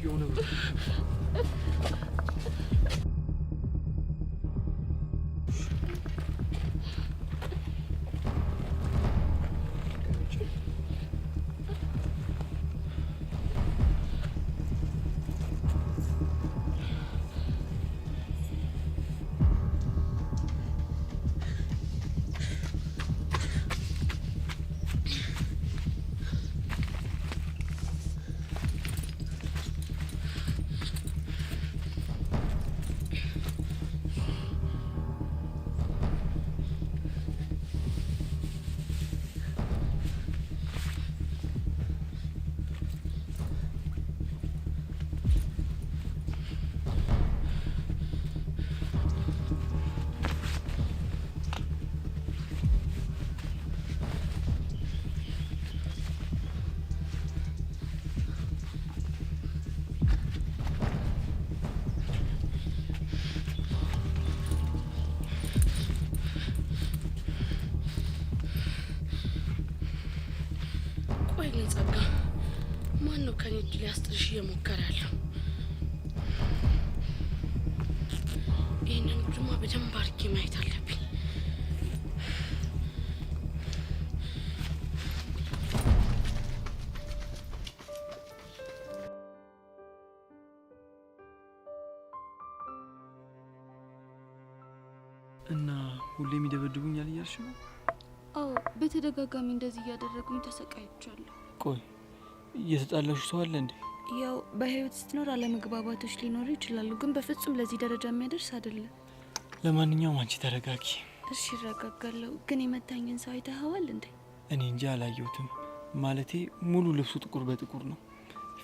የሆነ ቆይ ጸጋ ማን ነው ከኔ እጅ ሊያስጥልሽ እየሞከረ ያለው? ይህንን ድማ በደንብ አድርጌ ማየት አለብኝ። እና ሁሌም ይደበድቡኛል እያልሽ ነው? አዎ በተደጋጋሚ እንደዚህ እያደረጉኝ ተሰቃይቻለሁ። ቆይ እየተጣላሹ ሰው አለ እንዴ? ያው በህይወት ስትኖር አለመግባባቶች ሊኖሩ ይችላሉ፣ ግን በፍጹም ለዚህ ደረጃ የሚያደርስ አይደለም። ለማንኛውም አንቺ ተረጋጊ። እሺ እረጋጋለሁ። ግን የመታኝን ሰው አይተኸዋል እንዴ? እኔ እንጂ አላየሁትም። ማለቴ ሙሉ ልብሱ ጥቁር በጥቁር ነው፣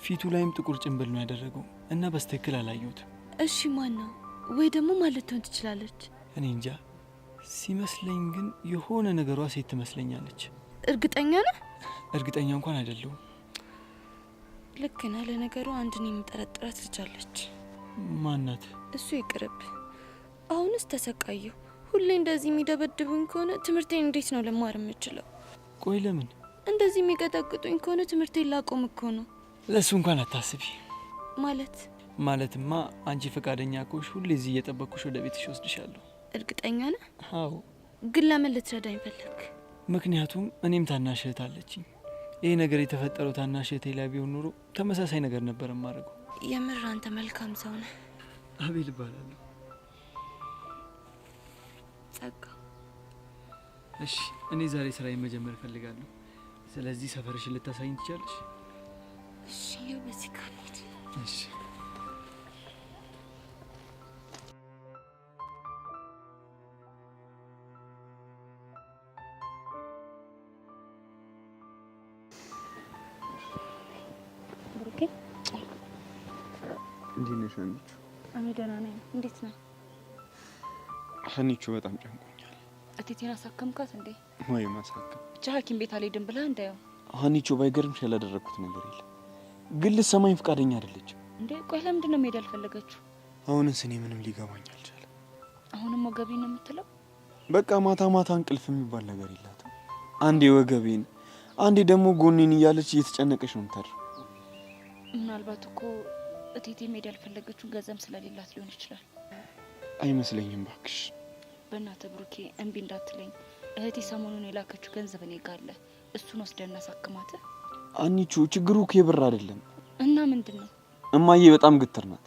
ፊቱ ላይም ጥቁር ጭንብል ነው ያደረገው እና በስትክክል አላየሁትም። እሺ ማን ነው? ወይ ደግሞ ማለት ትሆን ትችላለች? እኔ እንጃ። ሲመስለኝ ግን የሆነ ነገሯ ሴት ትመስለኛለች። እርግጠኛ ነህ? እርግጠኛ እንኳን አይደለሁም። ልክ ነህ። ለነገሩ አንድን የምጠረጥራት ልጅ አለች። ማናት? እሱ ይቅርብ። አሁንስ ተሰቃየሁ። ሁሌ እንደዚህ የሚደበድቡኝ ከሆነ ትምህርቴን እንዴት ነው ልማር የምችለው? ቆይ ለምን እንደዚህ የሚቀጠቅጡኝ ከሆነ ትምህርቴን ላቆም እኮ ነው። ለሱ እንኳን አታስቢ። ማለትማ አንቺ ፈቃደኛ ከሆንሽ ሁሌ እዚህ እየጠበቅኩሽ ወደ ቤትሽ ወስድሻለሁ። እርግጠኛ ነህ? አዎ። ግን ለምን ልትረዳኝ ፈለግ? ምክንያቱም እኔም ታናሽ እህት አለችኝ። ይህ ነገር የተፈጠረው ታናሽ እህቴ ላይ ቢሆን ኖሮ ተመሳሳይ ነገር ነበር የማደርገው። የምር አንተ መልካም ሰው ነህ። አቤል እባላለሁ። ጸጋ። እሺ፣ እኔ ዛሬ ስራዬን መጀመር እፈልጋለሁ። ስለዚህ ሰፈርሽን ልታሳይኝ ትችላለሽ? እሺ፣ ይኸው በዚህ ጋር ሂድ። እሺ። እንዴት ነሽ ሀኒቹ? እኔ ደህና ነኝ። እንዴት ነህ? ሀኒቹ በጣም ጨንቆኛል። እቴቴን አሳከምካት እንዴ? ወይ ማሳከም ብቻ ሐኪም ቤት አልሄድም ብላ እንዳየው። ሀኒቹ ባይገርምሽ ያላደረኩት ነገር የለም፣ ግን ልትሰማኝ ፈቃደኛ አይደለችም። እንዴ ቆይ ለምንድን ነው መሄድ ያልፈለገችው? አሁንስ እኔ ምንም ሊገባኝ አልቻለም። አሁንም ወገቤን ነው የምትለው? በቃ ማታ ማታ እንቅልፍ የሚባል ነገር የላትም። አንዴ ወገቤን፣ አንዴ ደግሞ ጎኔን እያለች እየተጨነቀች ነው የምታድረው። ምናልባት እኮ እቴቴ መሄድ ያልፈለገችው ገንዘብ ስለሌላት ሊሆን ይችላል። አይመስለኝም ባክሽ። በእናትህ ብሩኬ እምቢ እንዳትለኝ። እህቴ ሰሞኑን የላከችው ገንዘብ እኔ ጋር አለ። እሱን ወስደን እናሳክማት። ሀኒቹ ችግሩ እኮ የብር አይደለም። እና ምንድን ነው? እማዬ በጣም ግትር ናት።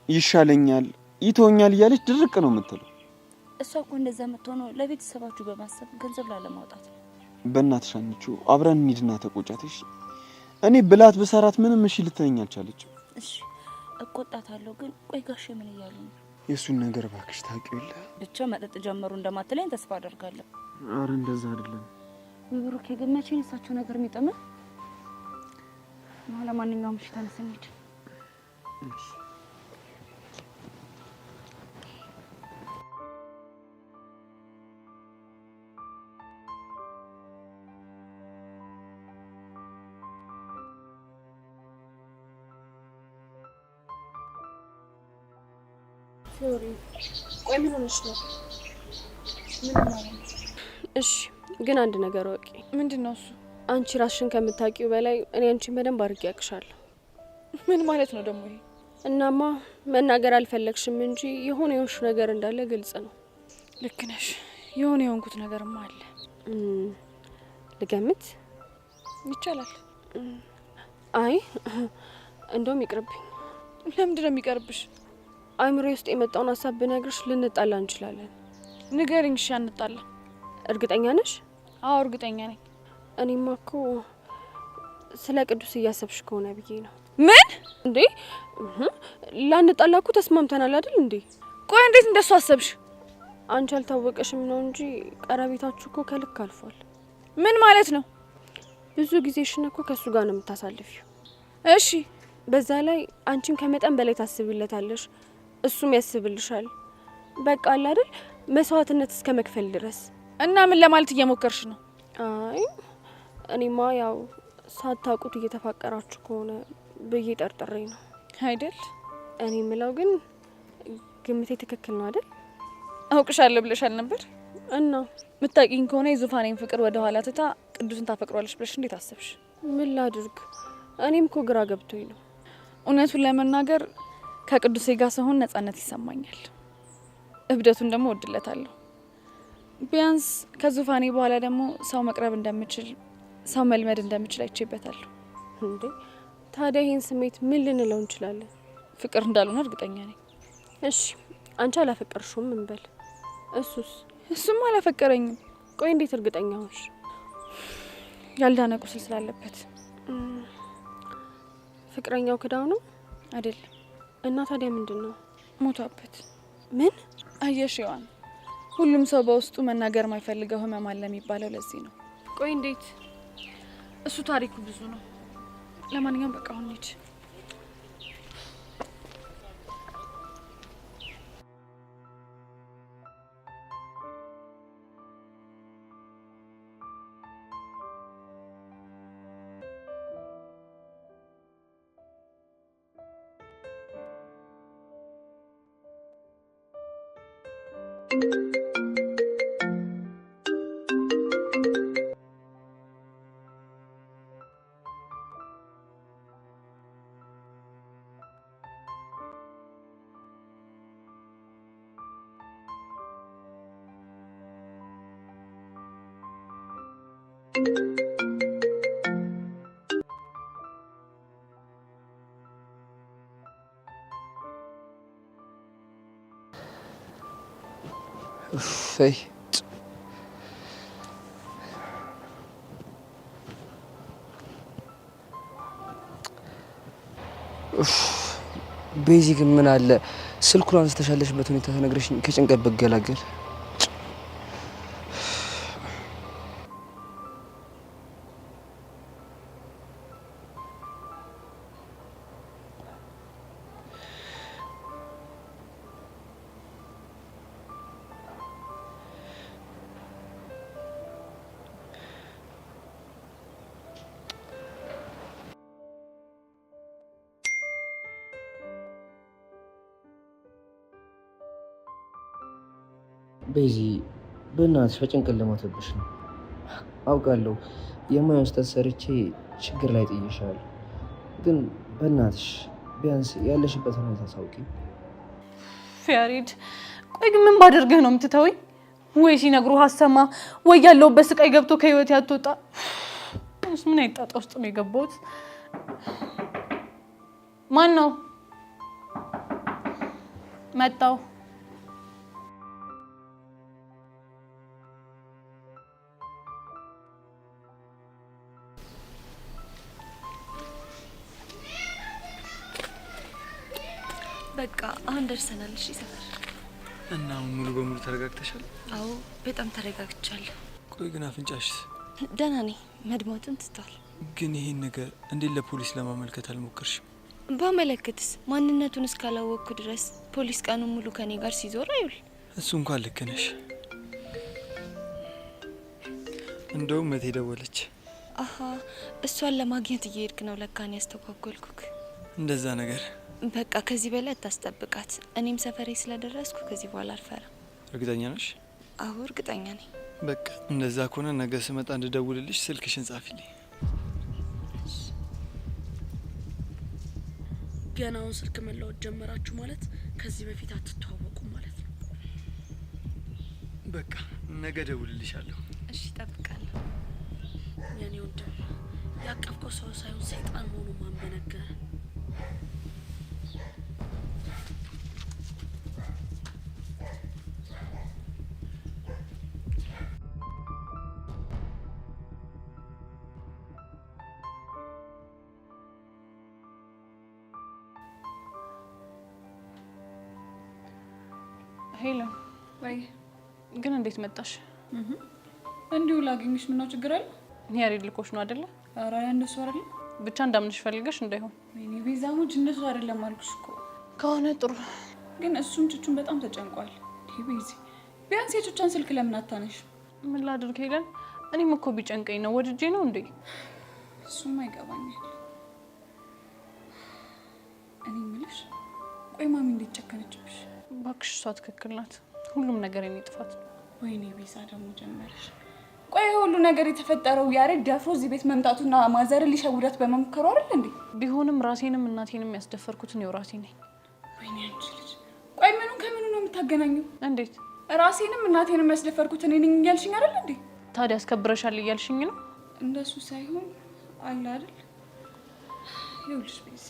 ይሻለኛል ይተወኛል እያለች ድርቅ ነው የምትለው። እሷ እኮ እንደዛ የምትሆነው ለቤተሰባችሁ በማሰብ ገንዘብ ላለማውጣት ነው። በእናትሽ ሀኒቹ አብረን እንሂድና ተቆጫትሽ። እኔ ብላት በሰራት ምንም እሺ ልትለኝ አልቻለችም። እሺ እቆጣታለሁ፣ ግን ቆይ ጋሼ ምን እያሉ ነው? የእሱን ነገር ባክሽ ታውቂው የለ። ብቻ መጠጥ ጀመሩ እንደማትለኝ ተስፋ አደርጋለሁ። አረ እንደዛ አይደለም። ብሩኬ ግን መቼ ነው የእሳቸው ነገር የሚጠመን? ለማንኛውም እሺ ተነስ እንሂድ። ቆይ ምን ሆነሽ ነው? እሺ ግን አንድ ነገር ወቂ። ምንድነው እሱ? አንቺ ራስሽን ከምታውቂው በላይ እኔ አንቺን በደንብ አድርጌ ያቅሻለሁ። ምን ማለት ነው ደግሞ ይሄ? እናማ መናገር አልፈለግሽም እንጂ የሆነ የሆንሽ ነገር እንዳለ ግልጽ ነው። ልክ ነሽ። የሆነ የሆንኩት ነገርማ አለ። ልገምት ይቻላል? አይ እንደውም ይቅርብኝ። ለምንድን ነው የሚቀርብሽ? አይምሮ ውስጥ የመጣውን ሀሳብ ብነግርሽ ልንጣላ እንችላለን። ንገሪኝ። እሺ አንጣላ። እርግጠኛ ነሽ? አዎ እርግጠኛ ነኝ። እኔማ እኮ ስለ ቅዱስ እያሰብሽ ከሆነ ብዬ ነው። ምን እንዴ? ላንጣላ እኮ ተስማምተናል አይደል እንዴ? ቆይ እንዴት እንደሱ አሰብሽ? አንቺ አልታወቀሽም ነው እንጂ ቀረቤታችሁ እኮ ከልክ አልፏል። ምን ማለት ነው? ብዙ ጊዜሽን እኮ ከሱ ጋር ነው የምታሳልፊው። እሺ በዛ ላይ አንቺም ከመጠን በላይ ታስቢለታለሽ፣ እሱም ያስብልሻል። በቃ አለ አይደል መስዋዕትነት እስከ መክፈል ድረስ። እና ምን ለማለት እየሞከርሽ ነው? አይ እኔማ ያው ሳታውቁት እየተፋቀራችሁ ከሆነ ብዬ ጠርጥሬ ነው አይደል? እኔ ምለው ግን ግምቴ ትክክል ነው አይደል? አውቅሻለሁ ብለሻል ነበር እና ምታቂኝ ከሆነ የዙፋኔን ፍቅር ወደ ኋላ ትታ ቅዱስን ታፈቅሯለሽ ብለሽ እንዴት አሰብሽ? ምን ላድርግ? እኔም እኮ ግራ ገብቶኝ ነው። እውነቱን ለመናገር ከቅዱሴ ጋር ስሆን ነጻነት ይሰማኛል። እብደቱን ደግሞ ወድለታለሁ። ቢያንስ ከዙፋኔ በኋላ ደግሞ ሰው መቅረብ እንደምችል፣ ሰው መልመድ እንደምችል አይቼበታለሁ። እንዴ ታዲያ ይሄን ስሜት ምን ልንለው እንችላለን? ፍቅር እንዳልሆነ እርግጠኛ ነኝ። እሺ አንቺ አላፈቀርሽውም እንበል፣ እሱም አላፈቀረኝም። ቆይ እንዴት እርግጠኛ ሆንሽ? ያልዳነ ቁስል ስላለበት። ፍቅረኛው ክዳው ነው አይደለም? እና ታዲያ ምንድነው? ሞቷበት። ምን አየሽ ዮሐን፣ ሁሉም ሰው በውስጡ መናገር የማይፈልገው ህመም አለ የሚባለው ለዚህ ነው። ቆይ እንዴት? እሱ ታሪኩ ብዙ ነው። ለማንኛውም በቃ አሁን ሂድ። እሰይ ቤዚ ግን ምን አለ ስልኩን አንስተሻለሽበት ሁኔታ ተነግረሽኝ ከጭንቀት በገላገል። ቤዚ በእናትሽ በጭንቀት ለሞተብሽ ነው አውቃለሁ። የማየውን ስህተት ሰርቼ ችግር ላይ ጥዬሻለሁ፣ ግን በእናትሽ ቢያንስ ያለሽበት ሁኔታ ሳውቂ። ፊያሬድ ቆይ ግን ምን ባደርግህ ነው የምትተወኝ? ወይ ሲነግሩህ አሰማ፣ ወይ ያለሁበት ስቃይ ገብቶ ከህይወት ያትወጣ። ምን አይጣጣ ውስጥ ነው የገባሁት? ማን ነው መጣው? በቃ አሁን ደርሰናል። እሺ ሰፈር እና አሁን ሙሉ በሙሉ ተረጋግተሻል? አዎ በጣም ተረጋግቻለሁ። ቆይ ግን አፍንጫሽስ? ደህና ነኝ፣ መድማቱን ትቷል። ግን ይሄን ነገር እንዴት ለፖሊስ ለማመልከት አልሞከርሽም? ባመለክትስ ማንነቱን እስካላወቅኩ ድረስ ፖሊስ ቀኑን ሙሉ ከኔ ጋር ሲዞር አይውል። እሱ እንኳን ልክ ነሽ። እንደውም መቴ ደወለች። አሀ እሷን ለማግኘት እየሄድክ ነው ለካን ያስተጓጎልኩክ። እንደዛ ነገር። በቃ ከዚህ በላይ አታስጠብቃት። እኔም ሰፈሬ ስለደረስኩ ከዚህ በኋላ አልፈራም። እርግጠኛ ነሽ? አዎ እርግጠኛ ነኝ። በቃ እንደዛ ከሆነ ነገ ስመጣ እንድደውልልሽ ስልክሽን ጻፊልኝ። ገናውን ስልክ መለወጥ ጀመራችሁ ማለት ከዚህ በፊት አትተዋወቁም ማለት ነው። በቃ ነገ ደውልልሻለሁ። እሺ እጠብቃለሁ። የኔ ወንድም ያቀፍከው ሰው ሳይሆን ሰይጣን መሆኑን ማን በነገረ? ሄለን ወይ ግን እንዴት መጣሽ? እንዲሁ ላገኝሽ ምነው ችግር አለ? ያሬድ ልኮሽ ነው አይደለ? ኧረ እንደሱ አይደለም። ብቻ እንዳምንሽ ፈልገሽ እንዳይሆን። ወይኔ ቤዛሙጅ እንደሱ አይደለም አልኩሽ እኮ። ከሆነ ጥሩ። ግን እሱም ቹቹን በጣም ተጨንቋል። ቤዚ ቢያንስ የቹቻን ስልክ ለምን አታነሽ? ምን ላድርግ ሄለን? እኔም እኮ ቢጨንቀኝ ነው ወድጄ ነው እንዴ? እሱም አይገባኛል። እኔ የምልሽ ቆይ ማሚ እንዴት ጨከነችብሽ? እባክሽ እሷ ትክክል ናት። ሁሉም ነገር የኔ ጥፋት። ወይኔ ቤዛ ደግሞ ጀመረሽ። ቆይ ሁሉ ነገር የተፈጠረው ያሬድ ደፍሮ እዚህ ቤት መምጣቱና ማዘር ሊሸውዳት በመሞከሩ አይደል እንዴ? ቢሆንም ራሴንም እናቴንም ያስደፈርኩት ነው ራሴ ነኝ። ወይኔ አንቺ ልጅ ቆይ ምኑን ከምኑ ነው የምታገናኘው? እንዴት? ራሴንም እናቴንም ያስደፈርኩት እኔ ነኝ እያልሽኝ አይደል እንዴ? ታዲያ አስከብረሻል እያልሽኝ ነው? እንደሱ ሳይሆን አለ አይደል? ይኸውልሽ ቤዚ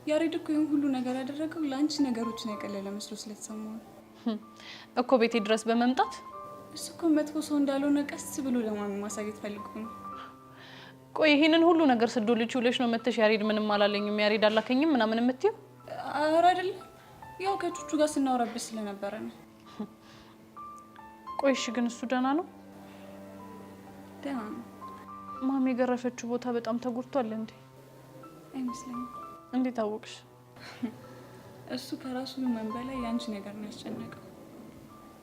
ያሬድ እኮ ይሄን ሁሉ ነገር ያደረገው ለአንቺ ነገሮችን ያቀለለ መስሎ ስለተሰማው እኮ ቤቴ ድረስ በመምጣት እሱ እኮ መጥፎ ሰው እንዳልሆነ ቀስ ብሎ ለማሚ ማሳየት ፈልጎ ነው። ቆይ ይሄንን ሁሉ ነገር ስዶልች ውለሽ ነው መተሽ ያሬድ ምንም አላለኝም ያሬድ አላከኝም ምናምን የምትይው? ኧረ አይደለም ያው ከቹቹ ጋር ስናወራብሽ ስለነበረ ነው። ቆይ እሺ ግን እሱ ደህና ነው? ደህና ነው። ማሚ የገረፈችው ቦታ በጣም ተጎድቷል እንዴ? አይመስለኝም። እንዴት አወቅሽ? እሱ ከራሱ ምን በላይ ያንቺ ነገር ነው ያስጨነቀው።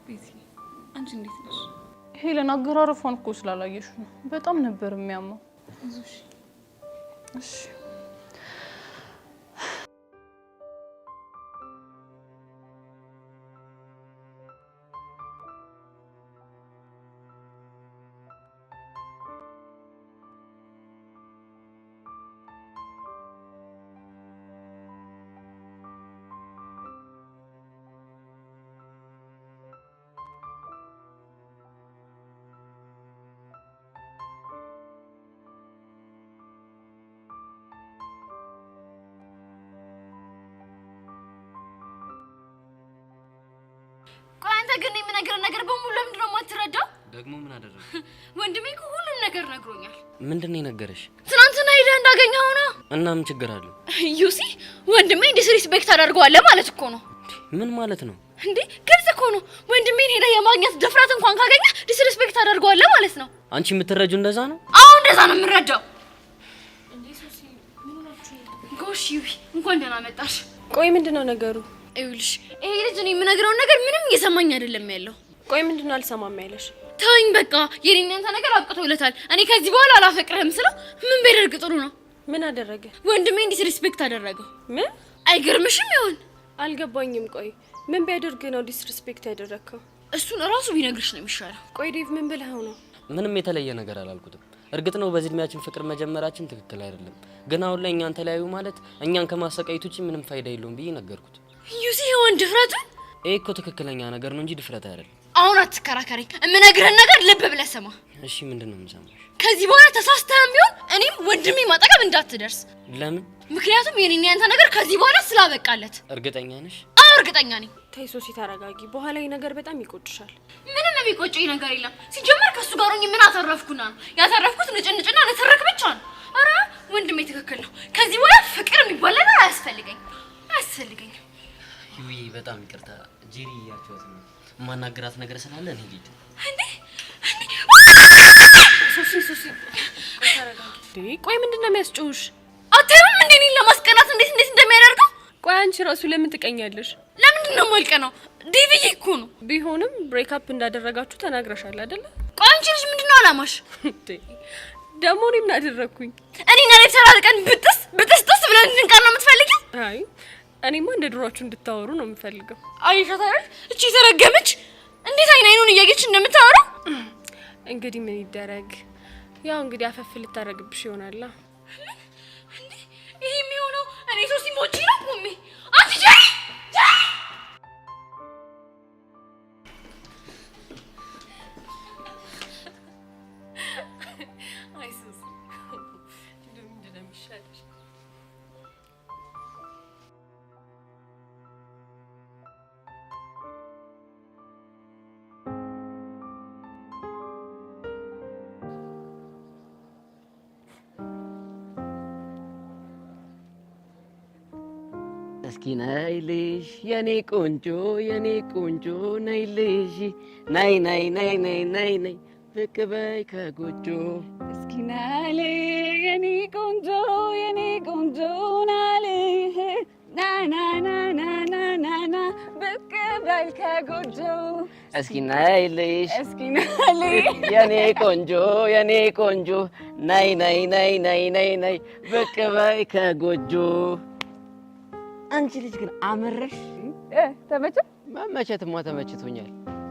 ቤቲ አንቺ እንዴት ነሽ? ሄለን አገራረፏን እኮ ስላላየሽ ነው። በጣም ነበር የሚያመው። እሺ እሺ አንተ ግን የምነግርህ ነገር በሙሉ ለምንድን ነው የማትረዳው? ደግሞ ምን አደረገ? ወንድሜ እኮ ሁሉም ነገር ነግሮኛል። ምንድን ነው የነገረሽ? ትናንትና ሄደህ እንዳገኘኸው ነው። እና ምን ችግር አለው? ዩሲ ወንድሜ ዲስሪስፔክት አደርገዋለህ ማለት እኮ ነው። ምን ማለት ነው እንዴ? ግልጽ እኮ ነው። ወንድሜን ሄደህ የማግኘት ድፍረት እንኳን ካገኘህ ዲስሪስፔክት አደርገዋለህ ማለት ነው። አንቺ የምትረጂው እንደዛ ነው? አዎ እንደዛ ነው የምረዳው። እንዴ ሶሲ ምን ሆናችሁ? ጎሽ ዩቢ እንኳን ደህና መጣሽ። ቆይ ምንድነው ነገሩ? ይኸውልሽ ይሄ ልጅ እኔ የምነግረውን ነገር ምንም እየሰማኝ አይደለም ያለው። ቆይ ምንድነው አልሰማም ያለሽ? ተወኝ በቃ የኔና አንተ ነገር አብቅቶለታል። እኔ ከዚህ በኋላ አላፈቅርህም ስለው ምን ቢያደርግ ጥሩ ነው? ምን አደረገ? ወንድሜ ዲስሪስፔክት አደረገው። ምን? አይገርምሽም? ይሆን አልገባኝም። ቆይ ምን ቢያደርግ ነው ዲስሪስፔክት ያደረከው? እሱን እራሱ ቢነግርሽ ነው የሚሻለው። ቆይ ዴቭ ምን ብለኸው ነው? ምንም የተለየ ነገር አላልኩትም። እርግጥ ነው በዚህ እድሜያችን ፍቅር መጀመራችን ትክክል አይደለም፣ ግን አሁን ላይ እኛን ተለያዩ ማለት እኛን ከማሰቃየት ውጪ ምንም ፋይዳ የለውም ብዬ ነገርኩት። ዩሲ ይሆን ድፍረቱ? ይሄ እኮ ትክክለኛ ነገር ነው እንጂ ድፍረት አይደለም። አሁን አትከራከሪ። የምነግርህን ነገር ልብ ብለህ ስማ። እሺ ምንድነው የምሰማሽ? ከዚህ በኋላ ተሳስተህም ቢሆን እኔም ወንድሜ ማጠገብ እንዳትደርስ። ለምን? ምክንያቱም የኔና ያንተ ነገር ከዚህ በኋላ ስላበቃለት። እርግጠኛ ነሽ? አዎ እርግጠኛ ነኝ። ተይ ሶሲ ተረጋጊ። በኋላ ይሄ ነገር በጣም ይቆጭሻል። ምንም የሚቆጨኝ ነገር የለም። ሲጀመር ከሱ ጋር ሆኜ ምን አተረፍኩና ነው? ያተረፍኩት ንጭንጭና ንትርክ ብቻ ነው። ኧረ ወንድሜ ትክክል ነው። ከዚህ በኋላ ፍቅር የሚባል ነገር አያስፈልገኝም። ዩይ በጣም ይቅርታ ጄሪ ያቻውት ነው ማናገራት ነገር ስላለ እኔ ልጅ እንዴ ሶሲ ተረጋጊ። ቆይ ምንድነው የሚያስጨውሽ? አታዩም እንዴ እኔን ለማስቀናት እንዴት እንደሚያደርገው? ቆይ አንቺ ራሱ ለምን ትቀኛለሽ? ለምንድን ነው የማልቀናው? ዴቪዬ እኮ ነው። ቢሆንም ብሬክ አፕ እንዳደረጋችሁ ተናግረሻል አይደለ? ቆይ አንቺ ልጅ ምንድነው አላማሽ? ደግሞ እኔ ምን አደረኩኝ? እኔና ሌላ ቀን ብጥስ ብለን እንድንቀር ነው የምትፈልጊው? አይ እኔማ እንደ ድሯችሁ እንድታወሩ ነው የምፈልገው። አይሻታ እቺ ተረገመች እንዴት አይኑን እያየች እንደምታወራው። እንግዲህ ምን ይደረግ? ያው እንግዲህ አፈፍ ልታረግብሽ ይሆናል። እንዴ ይሄ የሚሆነው እኔ ሶሲ ሞቺ ነው እስኪ ነይልሽ የኔ ቆንጆ ነይልሽ ነይ ነይ ነይ ነይ ነይ ነይ ብቅ በይ ከጎጆ እስኪ ናል የኔ ቆንጆ ናልህ ና ና ና ና ና ና ና ብቅ በይ ከጎጆ እስኪ ነይልሽ የኔ ቆንጆ ነይ ነይ ነይ ነይ ነይ ነይ ብቅ በይ ከጎጆ። አንቺ ልጅ ግን አመረሽ። ተመቸ? መመቸትማ ተመችቶኛል።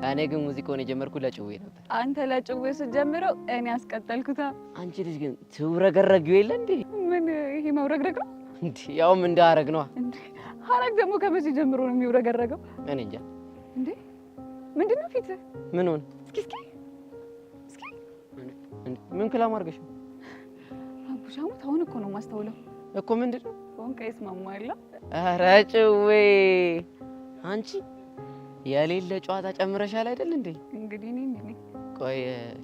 እኔ ግን ሙዚቃውን የጀመርኩት ለጭዌ ነበር። አንተ ለጭዌ ስትጀምረው እኔ አስቀጠልኩታ። አንቺ ልጅ ግን ትውረገረጊው የለ እንዴ? ምን ይሄ መውረግረግ ነው እንዴ? ያውም እንደ ሀረግ ነዋ። እንዴ ሀረግ ደግሞ ከመቼ ጀምሮ ነው የሚውረገረገው? እኔ እንጃ። እንዴ ምንድን ነው ፊት? ምን ሆነ? እስኪ ምን ክላም አድርገሽ ነው? አቡሻሙት አሁን እኮ ነው ማስተውለው እኮ። ምንድን ነው ፎንቃይስ ማማይላ? ኧረ ጭዌ አንቺ የሌለ ጨዋታ ጨምረሻል አይደል እንዴ? እንግዲህ እኔ ቆይ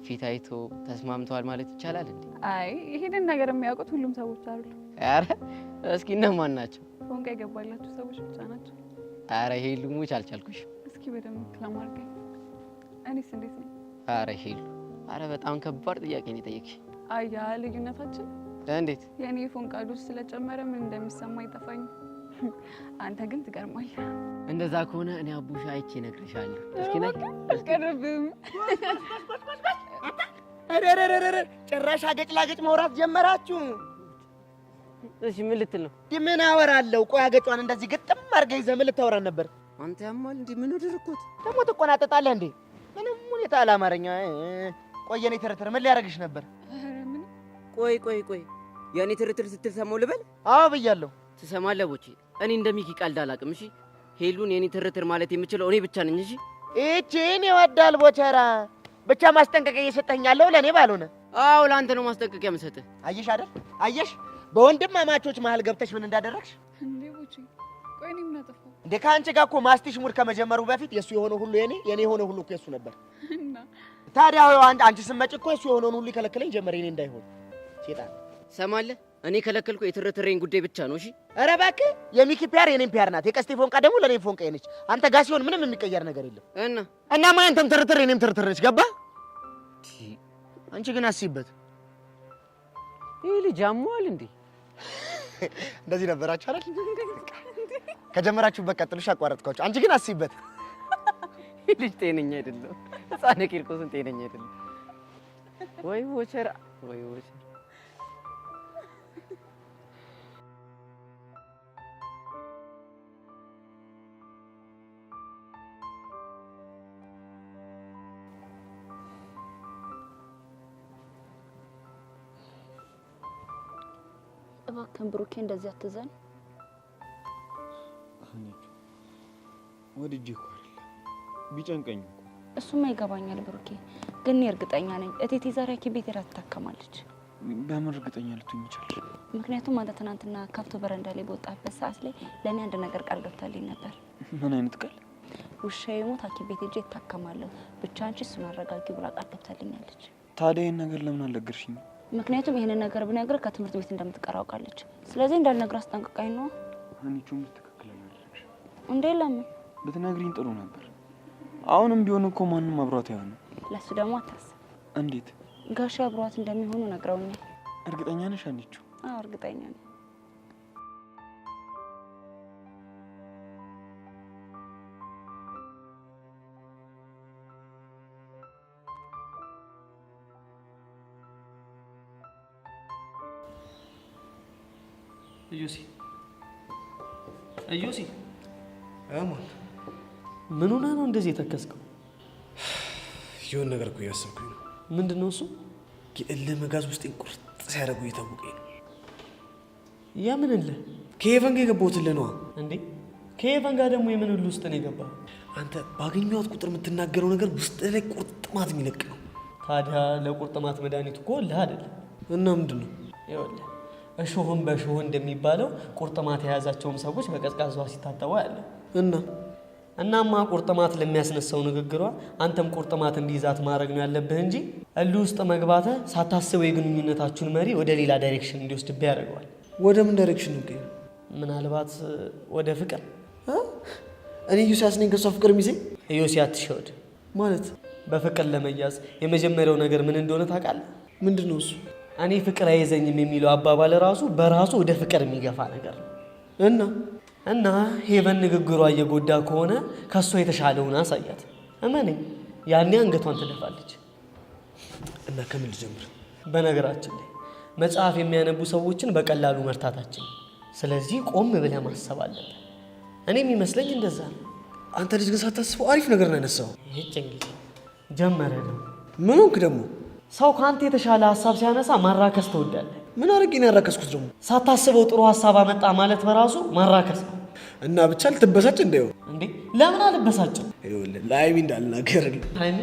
ፊት አይቶ ተስማምተዋል ማለት ይቻላል እንዴ? አይ ይሄንን ነገር የሚያውቁት ሁሉም ሰዎች አይደሉ። ኧረ እስኪ እነማን ናቸው? ፎንቃ የገባላችሁ ሰዎች ብቻ ናቸው። ኧረ ሄሉ ሙች አልቻልኩሽ። እስኪ በደንብ ክላም አድርገኝ። እኔስ እንዴት ነው? ኧረ ሄሉ፣ ኧረ በጣም ከባድ ጥያቄ ነው የጠየቅሽ። አያ ልዩነታችን እንዴት? የኔ ፎንቃ ዶስ ስለጨመረ ምን እንደሚሰማ አይጠፋኝ። አንተ ግን ትገርማለህ። እንደዛ ከሆነ እኔ አቡሻ አይቼ እነግርሻለሁ። እስኪ ነይ። አስቀርብም። አረረረረ ጭራሽ አገጭ ላገጭ ማውራት ጀመራችሁ። እሺ ምን ልትል ነው? ምን አወራለሁ? ቆይ አገጯን እንደዚህ ግጥም አድርገህ ይዘህ ምን ልታወራን ነበር? አንተ ያማል እንዴ? ምን ወደረኩት? ደግሞ ትቆናጠጣለህ እንዴ? ምንም ሁኔታ አላማረኛ። ቆይ የኔ ትርትር ምን ሊያደርግሽ ነበር? ቆይ የኔ ትርትር ስትል ሰማው ልበል? አዎ ብያለሁ። ትሰማለህ ቦቼ? እኔ እንደሚኪ ቀልድ አላውቅም። እሺ ሄሉን የኔ ትርትር ማለት የምችለው እኔ ብቻ ነኝ። እሺ እቺን ይወዳል ቦቸራ። ብቻ ማስጠንቀቂያ እየሰጠኛለሁ ለኔ ባልሆነ። አዎ ለአንተ ነው ማስጠንቀቂያ የምሰጥህ። አየሽ አይደል? አየሽ በወንድማማቾች መሀል ገብተሽ ምን እንዳደረግሽ? እንዴ ቦቼ ቆይ እኔ ምን አጠፋሁ እንዴ? ከአንቺ ጋር እኮ ማስቲሽ ሙድ ከመጀመሩ በፊት የሱ የሆነ ሁሉ የኔ የሆነ ሁሉ እኮ የሱ ነበር። ታዲያ አንቺ ስትመጪ እኮ የሱ የሆነውን ሁሉ ይከለክለኝ ጀመረ የኔ እንዳይሆን። ሴጣን ሰማለህ? እኔ ከለከልኩ የትርትሬን ጉዳይ ብቻ ነው። እሺ ኧረ እባክህ የሚኪ ፒያር የኔም ፒያር ናት። የቀስቴ ፎንቃ ደግሞ ለኔም ፎንቃ ነች። አንተ ጋር ሲሆን ምንም የሚቀየር ነገር የለም። እናማ አንተም ትርትር የኔም ትርትር ነች። ገባ? አንቺ ግን አስይበት። ይህ ልጅ አሟል እንዴ? እንደዚህ ነበራችሁ አይደል? ከጀመራችሁበት ቀጥሉሽ አቋረጥኳችሁ። አንቺ ግን አስይበት። ይህ ልጅ ጤነኛ አይደለም። ህፃን ቂርቆስን ጤነኛ አይደለም። ወይ ወቸራ ወይ ወቸራ። እባክህን ብሩኬ እንደዚህ አትዘን። ወድጄ እኮ አይደለም ቢጨንቀኝ እኮ። እሱማ ይገባኛል ብሩኬ፣ ግን እኔ እርግጠኛ ነኝ እቴቴ ዛሬ ሐኪም ቤት ሄዳ ትታከማለች። በምን እርግጠኛ ልትሆኝ ይችላል? ምክንያቱም አንተ ትናንትና ካፍቶ በረንዳ ላይ በወጣበት ሰዓት ላይ ለእኔ አንድ ነገር ቃል ገብታልኝ ነበር። ምን አይነት ቃል? ውሻዬ ሞት ሐኪም ቤት ሄጄ እታከማለሁ፣ ብቻ አንቺ እሱን አረጋጊ ብላ ቃል ገብታልኛለች። ታዲያ ይህን ነገር ለምን አልነገርሽኝም? ምክንያቱም ይሄንን ነገር ብነግር ከትምህርት ቤት እንደምትቀር አውቃለች። ስለዚህ እንዳልነግር አስጠንቅቃኝ ነው። አንቺም ትክክል አይደለሽ እንዴ? ለምን ብትነግሪኝ ጥሩ ነበር። አሁንም ቢሆን እኮ ማንም አብሯት አይሆንም። ለሱ ደግሞ አታስብ። እንዴት? ጋሻ አብሯት እንደሚሆኑ ነግረውኛል። እርግጠኛ ነሽ አንቺ? አዎ እርግጠኛ ነኝ። እዮሲ አማን ምን ሆነህ ነው እንደዚህ የተከስከው? የሆነ ነገር እኮ እያሰብኩኝ ነው። ምንድን ነው እሱ? የእልህ መጋዝ ውስጤን ቁርጥ ሲያደርጉ እየታወቀኝ ነው። የምን እልህ? ከሄቨን ጋር የገባሁት እልህ ነዋ። እንዴ ከሄቨን ጋር ደግሞ የምን እልህ ውስጥ ነው የገባው? አንተ ባገኘኋት ቁጥር የምትናገረው ነገር ውስጥ ላይ ቁርጥማት የሚለቅ ነው። ታዲያ ለቁርጥማት መድኃኒቱ እኮ እልህ አይደለም። እና ምንድን ነው? ይኸውልህ እሾህም በእሾህ እንደሚባለው ቁርጥማት የያዛቸውም ሰዎች በቀዝቃዛ ውሃ ሲታጠቡ ያለ እናማ ቁርጥማት ለሚያስነሳው ንግግሯ አንተም ቁርጥማት እንዲይዛት ማድረግ ነው ያለብህ እንጂ እልህ ውስጥ መግባትህ ሳታስበው የግንኙነታችሁን መሪ ወደ ሌላ ዳይሬክሽን እንዲወስድብህ ያደርገዋል። ወደ ምን ዳይሬክሽን ነው? ምናልባት ወደ ፍቅር እኔ ዮሲያስ ነኝ ከሷ ፍቅር የሚይዘኝ? ዮሲ አትሸወድ። ማለት በፍቅር ለመያዝ የመጀመሪያው ነገር ምን እንደሆነ ታውቃለህ? ምንድን ነው እሱ? እኔ ፍቅር አይዘኝም የሚለው አባባል ራሱ በራሱ ወደ ፍቅር የሚገፋ ነገር ነው። እና ሄቨን ንግግሯ እየጎዳ ከሆነ ከሷ የተሻለውን አሳያት። እመነኝ፣ ያኔ አንገቷን ትደፋለች። እና ከምን ልጀምር? በነገራችን ላይ መጽሐፍ የሚያነቡ ሰዎችን በቀላሉ መርታታችን። ስለዚህ ቆም ብለህ ማሰብ አለብህ። እኔ የሚመስለኝ እንደዛ ነው። አንተ ልጅ ግን ሳታስበው አሪፍ ነገር ነው ያነሳው። ይህች እንግዲህ ጀመረ ነው። ምን ሆንክ ደግሞ? ሰው ከአንተ የተሻለ ሀሳብ ሲያነሳ ማራከስ ትወዳለህ። ምን አድርጌ ነው ያራከስኩት ደግሞ? ሳታስበው ጥሩ ሀሳብ አመጣ ማለት በራሱ ማራከስ ነው። እና ብቻ ልትበሳጭ እንዳይሆን። እንዴ ለምን አልበሳጭም? ይኸውልህ ለሀይሚ እንዳልናገርልህ። ሃይሚ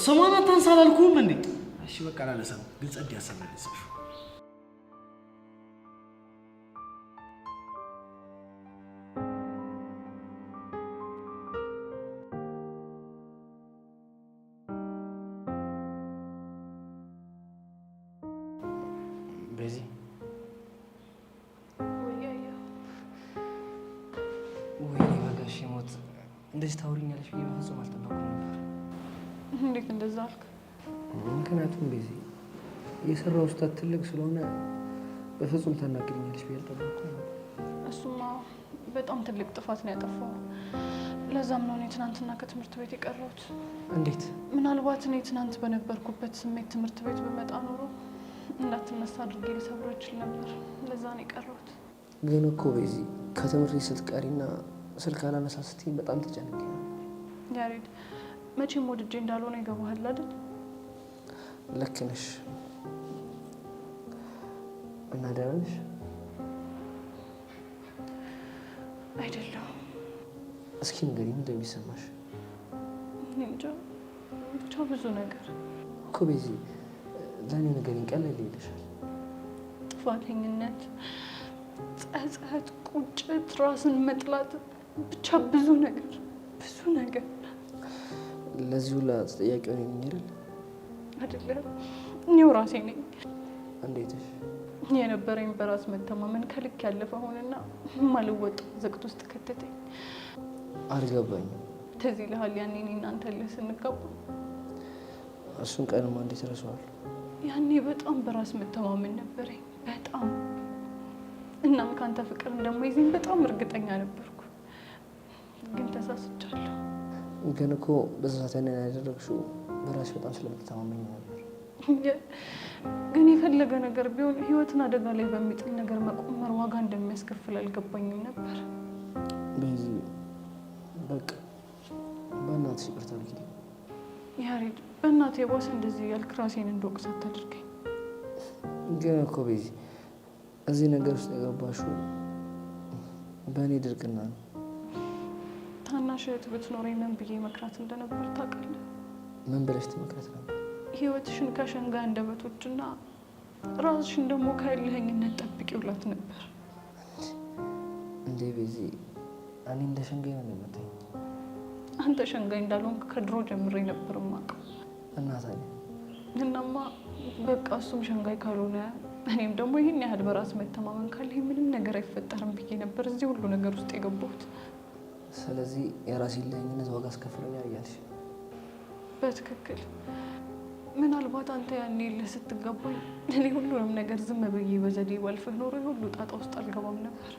ስሟን አታንሳ አላልኩህም እንዴ? እሺ በቃ አላነሳም፣ ግን ጸድ ያሰማል። በዚህ ወይኔ በጋሽ ሞት እንደዚህ ታውሪኛለሽ ብዬ በፍጹም አልጠበኩም ነበር። እንዴት እንደዛ አልክ? ምክንያቱም በዚህ የሰራው ስህተት ትልቅ ስለሆነ በፍጹም ታናግሪኛለሽ ብዬ አልጠበኩም ነበር። እሱማ በጣም ትልቅ ጥፋት ነው ያጠፋው። ለዛም ነው እኔ ትናንትና ከትምህርት ቤት የቀረሁት። እንዴት? ምናልባት እኔ ትናንት በነበርኩበት ስሜት ትምህርት ቤት በመጣ ኖሮ እንዳትነሳ አድርጌ ልሰብሮ ይችል ነበር። ለዛ ነው የቀረሁት። ግን እኮ በዚህ ከትምህርት ስትቀሪና ስልክ አላነሳ ስትይኝ በጣም ተጨነቄ ነበር። ያሬድ መቼም ወድጄ እንዳልሆነ ይገባሃል አይደል? ልክ ነሽ። እና ደህና ነሽ? አይደለሁም። እስኪ ንገሪኝ፣ ምን እንደሚሰማሽ? እንጃ ብቻ ብዙ ነገር እኮ በዚህ ለእኔ ንገሪኝ፣ ቀለል ይልሻል። ጥፋተኝነት፣ ጸጸት፣ ቁጭት፣ ራስን መጥላት፣ ብቻ ብዙ ነገር። ለዚህ ሁላ ተጠያቂ ሆነ ነኝ አይደለም? እኔው ራሴ ነኝ። እንዴትሽ? የነበረኝ በራስ መተማመን ከልክ ያለፈ ሆነና ማልወጣ ዘቅት ውስጥ ከተተኝ። አልገባኝም። ትዝ ይልሃል ያኔ እኔ እናንተ ስንጋባ? እሱን ቀንማ እንዴት እረሳዋለሁ? ያኔ በጣም በራስ መተማመን ነበረኝ፣ በጣም። እናም ካንተ ፍቅር እንደማይዘኝ በጣም እርግጠኛ ነበርኩ። ግን ተሳስቻለሁ። ግን እኮ በዛ ሰዓት ያንን ያደረግሽው በራስሽ በጣም ስለምትተማመኝ ነበር። ግን የፈለገ ነገር ቢሆን ህይወትን አደጋ ላይ በሚጥል ነገር መቆመር ዋጋ እንደሚያስከፍል አልገባኝም ነበር። በዚህ በቃ በእናትሽ ይቅርታ አድርጊልኝ። ያሬድ በእናቴ ቦስ እንደዚህ ያልክ ራሴን እንደወቅስ አታድርገኝ። ግን እኮ በዚህ እዚህ ነገር ውስጥ የገባሽው በእኔ ድርቅና ነው። ታናሽ እህት ብትኖረኝ ምን ብዬ መክራት እንደነበር ታውቃለህ? ምን ብለሽ ትመክረት ነበር? ህይወትሽን ከሸንጋይ አንደበቶችና ራስሽን ደግሞ ከእልህኝነት ጠብቂው እላት ነበር። እንዴ በዚህ እኔ እንደ ሸንጋይ ነው የምትይኝ? አንተ ሸንጋይ እንዳልሆንክ ከድሮ ጀምሬ ነበር የማውቀው። እና ታዲያ? እናማ በቃ እሱም ሸንጋይ ካልሆነ እኔም ደግሞ ይህን ያህል በራስ መተማመን ካለኝ ምንም ነገር አይፈጠርም ብዬ ነበር እዚህ ሁሉ ነገር ውስጥ የገባሁት። ስለዚህ የራሴን ለኝነት ዋጋ አስከፍሎኛል እያልሽ? በትክክል። ምናልባት አንተ ያኔ ልህ ስትገባኝ እኔ ሁሉንም ነገር ዝም ብዬ በዘዴ ባልፍህ ኖሮ ሁሉ ጣጣ ውስጥ አልገባም ነበር።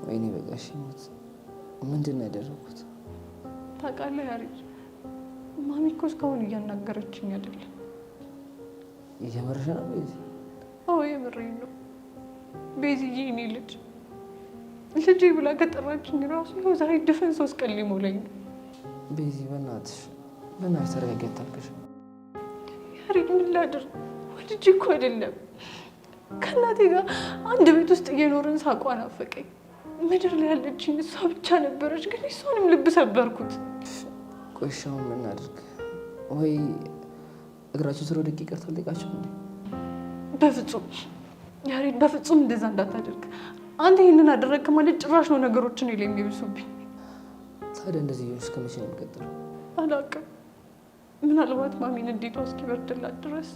ወይኔ በጋሽ ሞት፣ ምንድን ነው ያደረኩት? ታውቃለህ ያሬድ፣ ማሚ እኮ እስካሁን እያናገረችኝ አይደለም። እየመረሽ ነው ቤዚ? አዎ የምሬን ነው ቤዚዬ። እኔ ልጄ ብላ ከጠራችኝ ራሱ ይኸው ዛሬ ድፍን 3 ቀን ሊሞላኝ ነው። ቤዚ በእናትሽ ተረጋጊ፣ አታልቅሽ። ያሬድ ምን ላድርግ? ወልጄ እኮ አይደለም ከእናቴ ጋር አንድ ቤት ውስጥ እየኖርን ሳቋ ናፈቀኝ። ምድር ላይ ያለችኝ እሷ ብቻ ነበረች፣ ግን እሷንም ልብ ሰበርኩት። ቆይ እሺ አሁን ምን እናድርግ? ወይ እግራችሁ ስር ወድቄ ይቅርታ ልጠይቃቸው እንዴ? በፍጹም ያሬድ፣ በፍጹም እንደዛ እንዳታደርግ። አንተ ይህንን አደረግክ ማለት ጭራሽ ነው ነገሮችን ይለ የሚብሱብኝ። ታዲያ እንደዚህ ይሆን እስከ መቼ ነው የሚቀጥለው? አላውቅም። ምናልባት ማሚን እንዴቷ እስኪበርድላት ድረስ።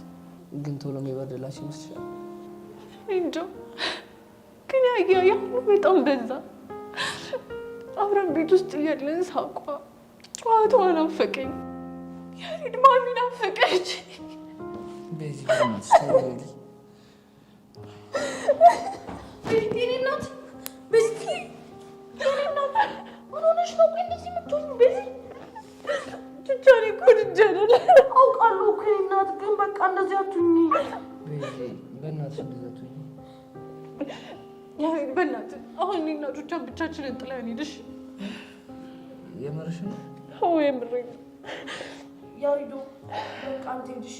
ግን ቶሎ የሚበርድላችሁ ይመስልሻል? እንጃ ያ በጣም በዛ። አብረን ቤት ውስጥ እያለን ሳቋ ጨዋታዋ ናፈቀኝ። ያሬድ ማሚ ናፈቀች። በዚህ እናት በዚህ ምን ሆነሽ ነው? እንደዚህ የምትሆኝ በዚህ ቹቻኔ እኮ ልጃለሁ አውቃለሁ እኮ እናት፣ ግን በቃ እንደዚህ አትሁኚ። በእናትሽ እንደዛ አትሁኚ። ያሬድ በእናትህ አሁን እኔና ቹቻን ብቻችንን ጥለን ሄድሽ። የምርሽ ነው? አዎ የምሬን ነው። ያሬዶ በቃ አንተ ሂድ እሺ።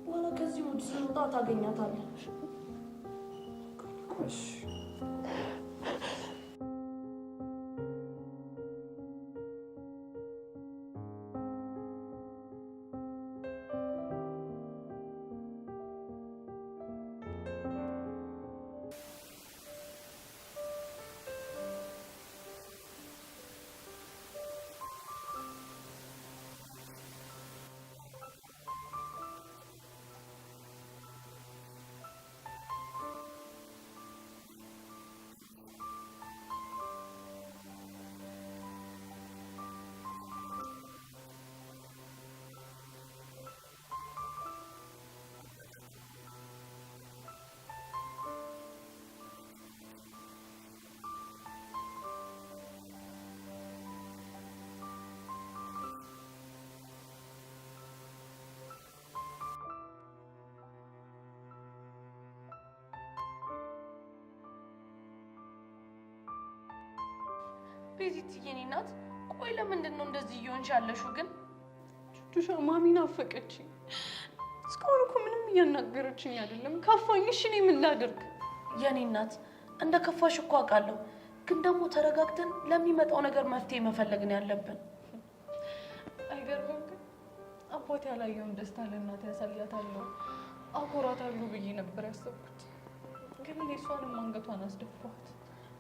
በኋላ ከዚህ ሙድ ስንወጣ ታገኛታለህ። እሺ ቤዚትዬ፣ የኔ እናት ቆይ ለምንድን ነው እንደዚህ እየሆንሽ ያለሽው ግን? ቹቻ ማሚ ናፈቀችኝ። እስካሁን እኮ ምንም እያናገረችኝ አይደለም። ከፋኝ። እሺ እኔ ምን ላድርግ? የኔ እናት እንደ ከፋሽ እኮ አውቃለሁ፣ ግን ደግሞ ተረጋግተን ለሚመጣው ነገር መፍትሄ መፈለግ ነው ያለብን። አይገርምም? ግን አባቴ ያላየውን ደስታ ለእናቴ ያሳያታለሁ፣ አኮራታለሁ ብዬ ነበር ያሰብኩት። ግን እኔ እሷንም አንገቷን አስደፋኋት።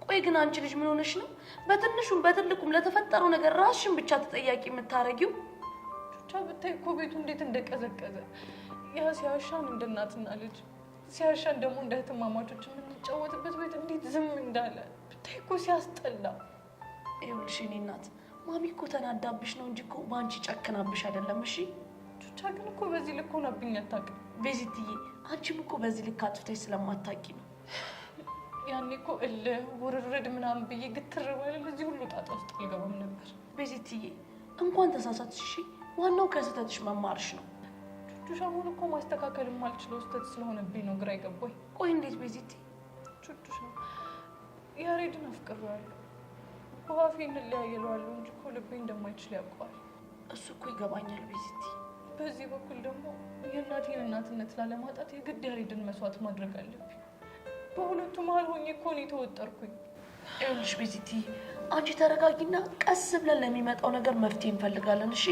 ቆይ ግን አንቺ ልጅ ምን ሆነሽ ነው በትንሹም በትልቁም ለተፈጠረው ነገር ራስሽን ብቻ ተጠያቂ የምታረጊው? ቹቻ ብታይ እኮ ቤቱ እንዴት እንደቀዘቀዘ፣ ያ ሲያሻን እንደ እናትና ልጅ ሲያሻን ደግሞ እንደ እህትማማቾች የምንጫወትበት ቤት እንዴት ዝም እንዳለ ብታይ እኮ ሲያስጠላ። ይኸውልሽ የኔ እናት ማሚ እኮ ተናዳብሽ ነው እንጂ እኮ በአንቺ ጨክናብሽ አይደለም። እሺ ቹቻ ግን እኮ በዚህ ልክ ሆናብኝ አታውቅም። ቤዚትዬ፣ አንቺም እኮ በዚህ ልክ አጥፍተሽ ስለማታውቂ ነው። ያኔ እኮ እልህ ውርርድ ምናምን ብዬ ግትር ባለ እዚህ ሁሉ ጣጣ ውስጥ አልገባም ነበር። ቤዚትዬ፣ እንኳን ተሳሳትሽ፣ እሺ ዋናው ከስህተትሽ መማርሽ ነው። ቹቻ አሁን እኮ ማስተካከል የማልችለው ስህተት ስለሆነብኝ ነው ግራ የገባኝ። ቆይ እንዴት ቤዚቲ? ቹቻ ያሬድን አፍቅሬዋለሁ፣ በአፌ እንለያየለዋለሁ እንጂ እኮ ልቤ እንደማይችል ያውቀዋል። እሱ እኮ ይገባኛል ቤዚቲ። በዚህ በኩል ደግሞ የእናቴን እናትነት ላለማጣት የግድ ያሬድን መስዋዕት ማድረግ አለብኝ። በሁለቱ መሀል ሆኜ እኮ ነው የተወጠርኩኝ። ይኸውልሽ ቤዚቲ፣ አንቺ ተረጋጊና ቀስ ብለን ለሚመጣው ነገር መፍትሄ እንፈልጋለን። እሺ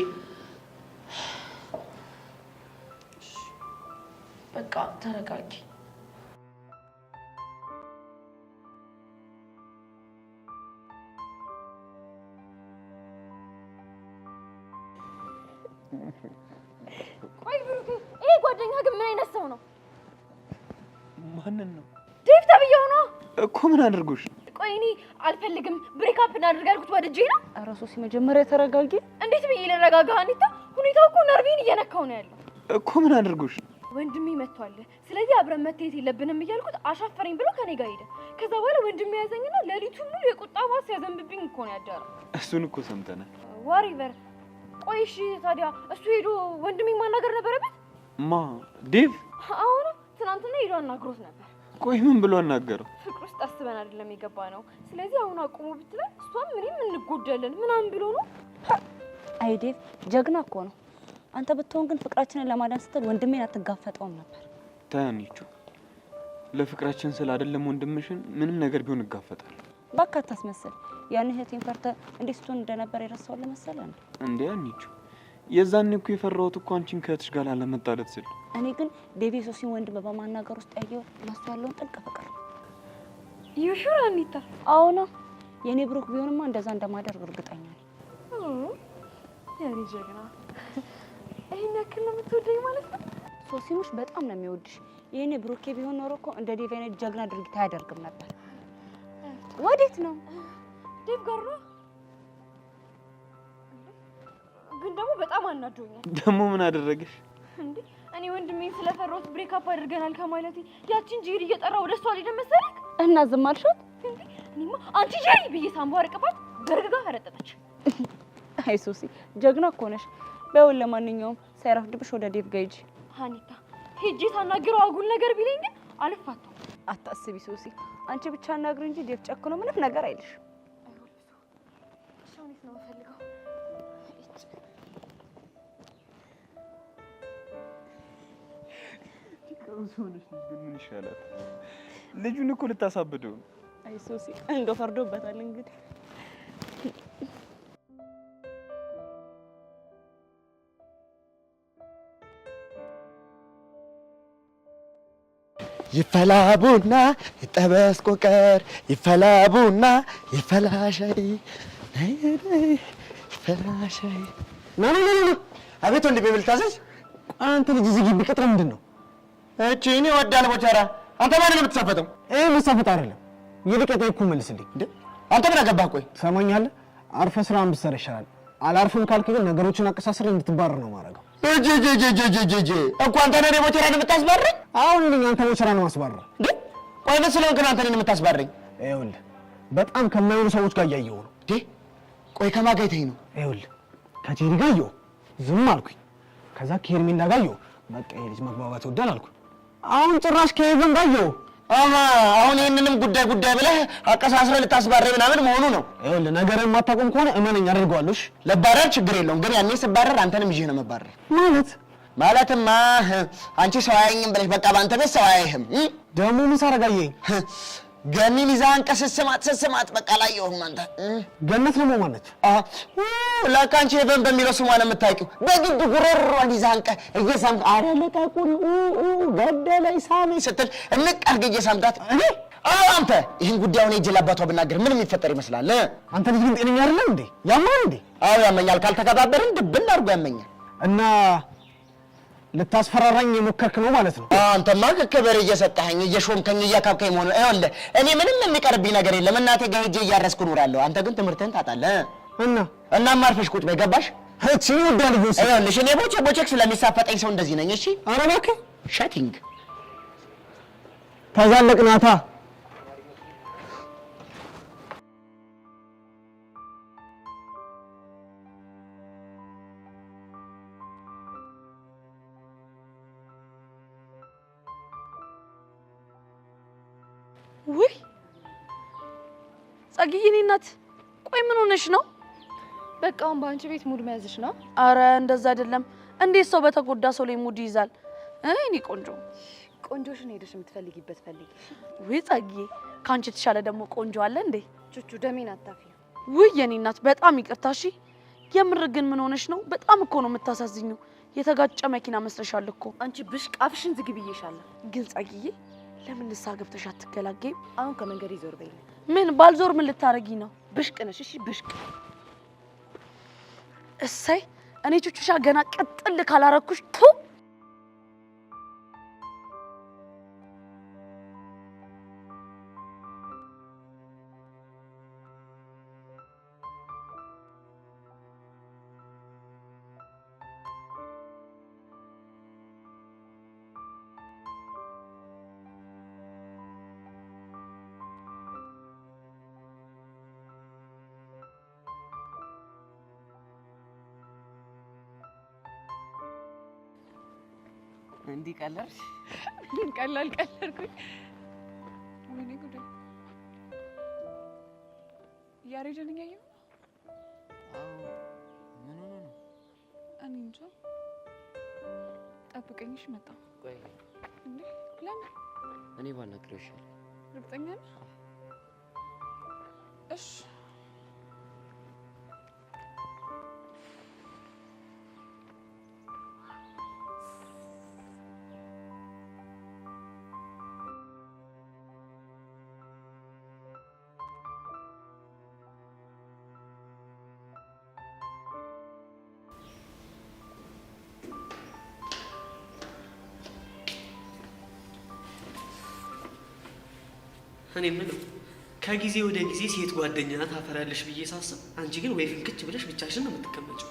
በቃ ተረጋጊ። ቆይ ብሩክ፣ ይሄ ጓደኛ ግን ምን አይነት ሰው ነው? ማንን ነው? ዴቭ ተብዬው ነው እኮ። ምን አድርጎሽ? ቆይ እኔ አልፈልግም ብሬክአፕ እናድርግ ያልኩት ወድጄ ነው። ኧረ ሶሲ መጀመሪያ ተረጋጊ። እንዴት ብዬ ልረጋጋ? አኒታ፣ ሁኔታው እኮ ነርቬን እየነካው ነው ያለው። እኮ ምን አድርጎሽ? ወንድሜ መጥቷል፣ ስለዚህ አብረን መታየት የለብንም እያልኩት አሻፈረኝ ብሎ ከኔ ጋር ሄደ። ከዛ በኋላ ወንድሜ ያዘኝና ሌሊቱን ሙሉ የቁጣ ባስ ያዘንብብኝ እኮ ነው ያደረው። እሱን እኮ ሰምተናል። ዋሪቨር። ቆይ እሺ ታዲያ እሱ ሄዶ ወንድሜ ማናገር ነበረበት? ማ ዴቭ? አሁን ትናንትና ሄዶ አናግሮት ነበር። ቆይ ምን ብሎ አናገረው? ፍቅር ውስጥ አስበን አይደለም የገባ ነው። ስለዚህ አሁን አቁሙ ብትለን እሷም እኔም እንጎዳለን ምናምን ብሎ ነው። አይ ዴቭ ጀግና እኮ ነው። አንተ ብትሆን ግን ፍቅራችንን ለማዳን ስትል ወንድሜን አትጋፈጠውም ነበር። ታያኒቹ፣ ለፍቅራችን ስለ አይደለም ወንድምሽን ምንም ነገር ቢሆን እጋፈጣለሁ። እባክህ አታስመስል። ያን እህቴን ፈርተህ እንዴት ስትሆን እንደነበር የረሳውን ለመሰለህ እንዴ? እንዴ አኒቹ፣ የዛኔ እኮ የፈራሁት እኮ አንቺን ከእህትሽ ጋር ላለመጣለት ስል። እኔ ግን ዴቪ ሶሲን ወንድም በማናገር ውስጥ ያየው ለሱ ያለውን ጥልቅ ፍቅር። ዩሹር አኒታ? አዎ ነው። የኔ ብሩክ ቢሆንማ እንደዛ እንደማደርግ እርግጠኛ ነኝ። ያኔ ጀግና። ይሄን ያክል ነው የምትወደኝ ማለት ነው? ሶሲሙሽ በጣም ነው የሚወድሽ። የኔ ብሩኬ ቢሆን ኖሮ እኮ እንደ ዴቪ አይነት ጀግና ድርጊት አያደርግም ነበር። ወዴት ነው? ዴቭ ጋር ነው። ግን ደግሞ በጣም አናዶኛል። ደግሞ ምን አደረገሽ እንዴ? እኔ ወንድሜን ስለፈራሁት ብሬክአፕ አድርገናል ከማለቴ ያቺን ጂሪ እየጠራ ወደ እሷ ሊደም መሰለክ እና ዝም አልሻት? እኔማ አንቺ ጂሪ ብዬ ሳምባ አረቀባት በርግጋ አረጠጠች። አይ ሶሲ ጀግና እኮ ነሽ። በውል ለማንኛውም ሳይረፍድብሽ ወደ ዴቭ ጋር ሂጂ። ሀኒታ ሄጄ ሳናግረው አጉል ነገር ቢለኝ ግን አልፋታም። አታስቢ ሶሲ፣ አንቺ ብቻ አናግሪ እንጂ ዴቭ ጨክኖ ምንም ነገር አይልሽ። ሻውኒት ነው የምፈልገው። ምን ይሻላል? ልጁን እኮ ልታሳብደው። አይ ሶሲ እንደው ፈርዶበታል እንግዲህ። ይፈላ ቡና ይጠበስ ቆቀር ይፈላ ቡና ይፈላ ሻይ ይፈላ ሻይ። ና ና ና አቤት ወንድሜ ብል ታዘዝ። አንተ ልጅ እዚህ ግቢ ቅጥር ምንድን ነው? እቺ እኔ ወዳለ ቦቻራ አንተ ማን ነው የምትሳፈጠው? መሳፈጥ አይደለም ይልቅ ጠይቁ መልስልኝ። እንዴ አንተ ምን አገባህ? ቆይ ትሰማኛለህ? አርፈ ስራን ብትሰራ ይሻላል። አላርፍም ካልክ ግን ነገሮችን አቀሳስረ እንድትባረር ነው ማረጋው። እጂ እኮ አንተ ነህ ቦቻራን የምታስባረኝ? አሁን እኔ አንተ ቦቻራን ማስባረር እንዴ? ቆይ ምን ስለሆንክ ነው አንተ ነህ የምታስባረኝ? ይኸውልህ በጣም ከማይሆኑ ሰዎች ጋር እያየሁ ነው። እንዴ ቆይ ከማን ጋር የተኝ ነው? ይኸውልህ ከቴዲ ጋር እየው ዝም አልኩኝ። ከዛ ከሄርሜላ ጋር እየው በቃ ይሄ ልጅ መግባባት ይወዳል አልኩ። አሁን ጭራሽ ከሄቨን ጋር እየው አሁን ይሄንንም ጉዳይ ብለህ አቀሳስረህ ልታስባረኝ ምናምን መሆኑ ነው። ይኸውልህ ነገርን የማታቆም ከሆነ እመነኝ አደርገዋለሁ። እሺ ለባረር ችግር የለውም ግን ያኔ ስባረር አንተንም ይዤ ነው መባረር። ማለትማ አንቺ ሰው አያየኝም ብለሽ በቃ ባንተ ቤት ሰው አያይህም። ደግሞ ምን ሳረጋየኝ ገኒ ሚዛን ስስማት በቃ ላየሁም። አንተ ገነት ነው ማነች? ለካ አንቺ ሄቨን በሚለው ስሟ ነው የምታውቂው። በግድ ጉሮሮን ይዛንቀ እየሳምክ አረ ለታቁሪ ገደለኝ ሳሚ ስትል እንቅ አድርገህ እየሳምካት እኔ አንተ ይህን ጉዳዩን ሄጄ ለአባቷ ብናገር ምን የሚፈጠር ይመስላል? አንተ ልጅ ግን ጤነኛ አይደለም እንዴ? ያማል እንዴ? አዎ ያመኛል። ካልተከባበርን ድብን አድርጎ ያመኛል። እና ልታስፈራራኝ የሞከርክ ነው ማለት ነው? አንተማ ክብር እየሰጠኸኝ እየሾምከኝ እያካብከኝ መሆኑ ይኸውልህ፣ እኔ ምንም የሚቀርብኝ ነገር የለም። እናቴ ጋር ሄጄ እያረስኩ እኖራለሁ። አንተ ግን ትምህርትህን ታጣለህ። እናማ አርፈሽ ቁጭ በይ። ገባሽ? እቺ ወዳ ልጅ ይኸውልሽ፣ እኔ ቦቼክ ስለሚሳፈጠኝ ሰው እንደዚህ ነኝ። እሺ ኧረ እባክህ ሻቲንግ ተዛለቅናታ። ውይ ጸግዬ፣ እኔ እናት ቆይ ምን ሆነሽ ነው? በቃ አሁን በአንቺ ቤት ሙድ መያዝሽ ነው? አረ እንደዛ አይደለም። እንዴት ሰው በተጎዳ ሰው ላይ ሙድ ይይዛል? እኔ ቆንጆ ቆንጆሽን ሄደሽ የምትፈልጊበት ፈልጊ። ውይ ጸግዬ፣ ካንቺ የተሻለ ደግሞ ቆንጆ አለ እንዴ? ቹቹ ደሜን አታፊ። ውይ የኔ እናት በጣም ይቅርታ እሺ። የምር ግን ምን ሆነሽ ነው? በጣም እኮ ነው የምታሳዝኙ። የተጋጨ መኪና መስለሻል እኮ አንቺ ብሽቅ። አፍሽን ዝግ ብዬሻለሁ። ግን ጸግዬ ለምን ንስሓ ገብተሽ አትገላገይም? አሁን ከመንገድ ይዞር በይ። ምን ባልዞር ምን ልታረጊ ነው? ብሽቅ ነሽ። እሺ ብሽቅ። እሰይ እኔ ቹቹሻ ገና ቀጥል ካላረኩሽ ቱ እንዲህ ቀለልሽ? ቀለልኩኝ። ወይኔ ጉዴ! ያሬድን እያየሁ ነው። አዎ ምን ሆነ ነው? እኔ እንጃ። ጠብቀኝ እሺ። መጣሁ። ቆይ እንዴ ለምን? እኔ ባናግረው ይሻላል። እርግጠኛ ነህ? እሺ እኔ የምለው ከጊዜ ወደ ጊዜ ሴት ጓደኛ ታፈራለሽ ብዬ ሳስብ፣ አንቺ ግን ወይ ፍንክች ብለሽ ብቻሽን ነው የምትቀመጪው።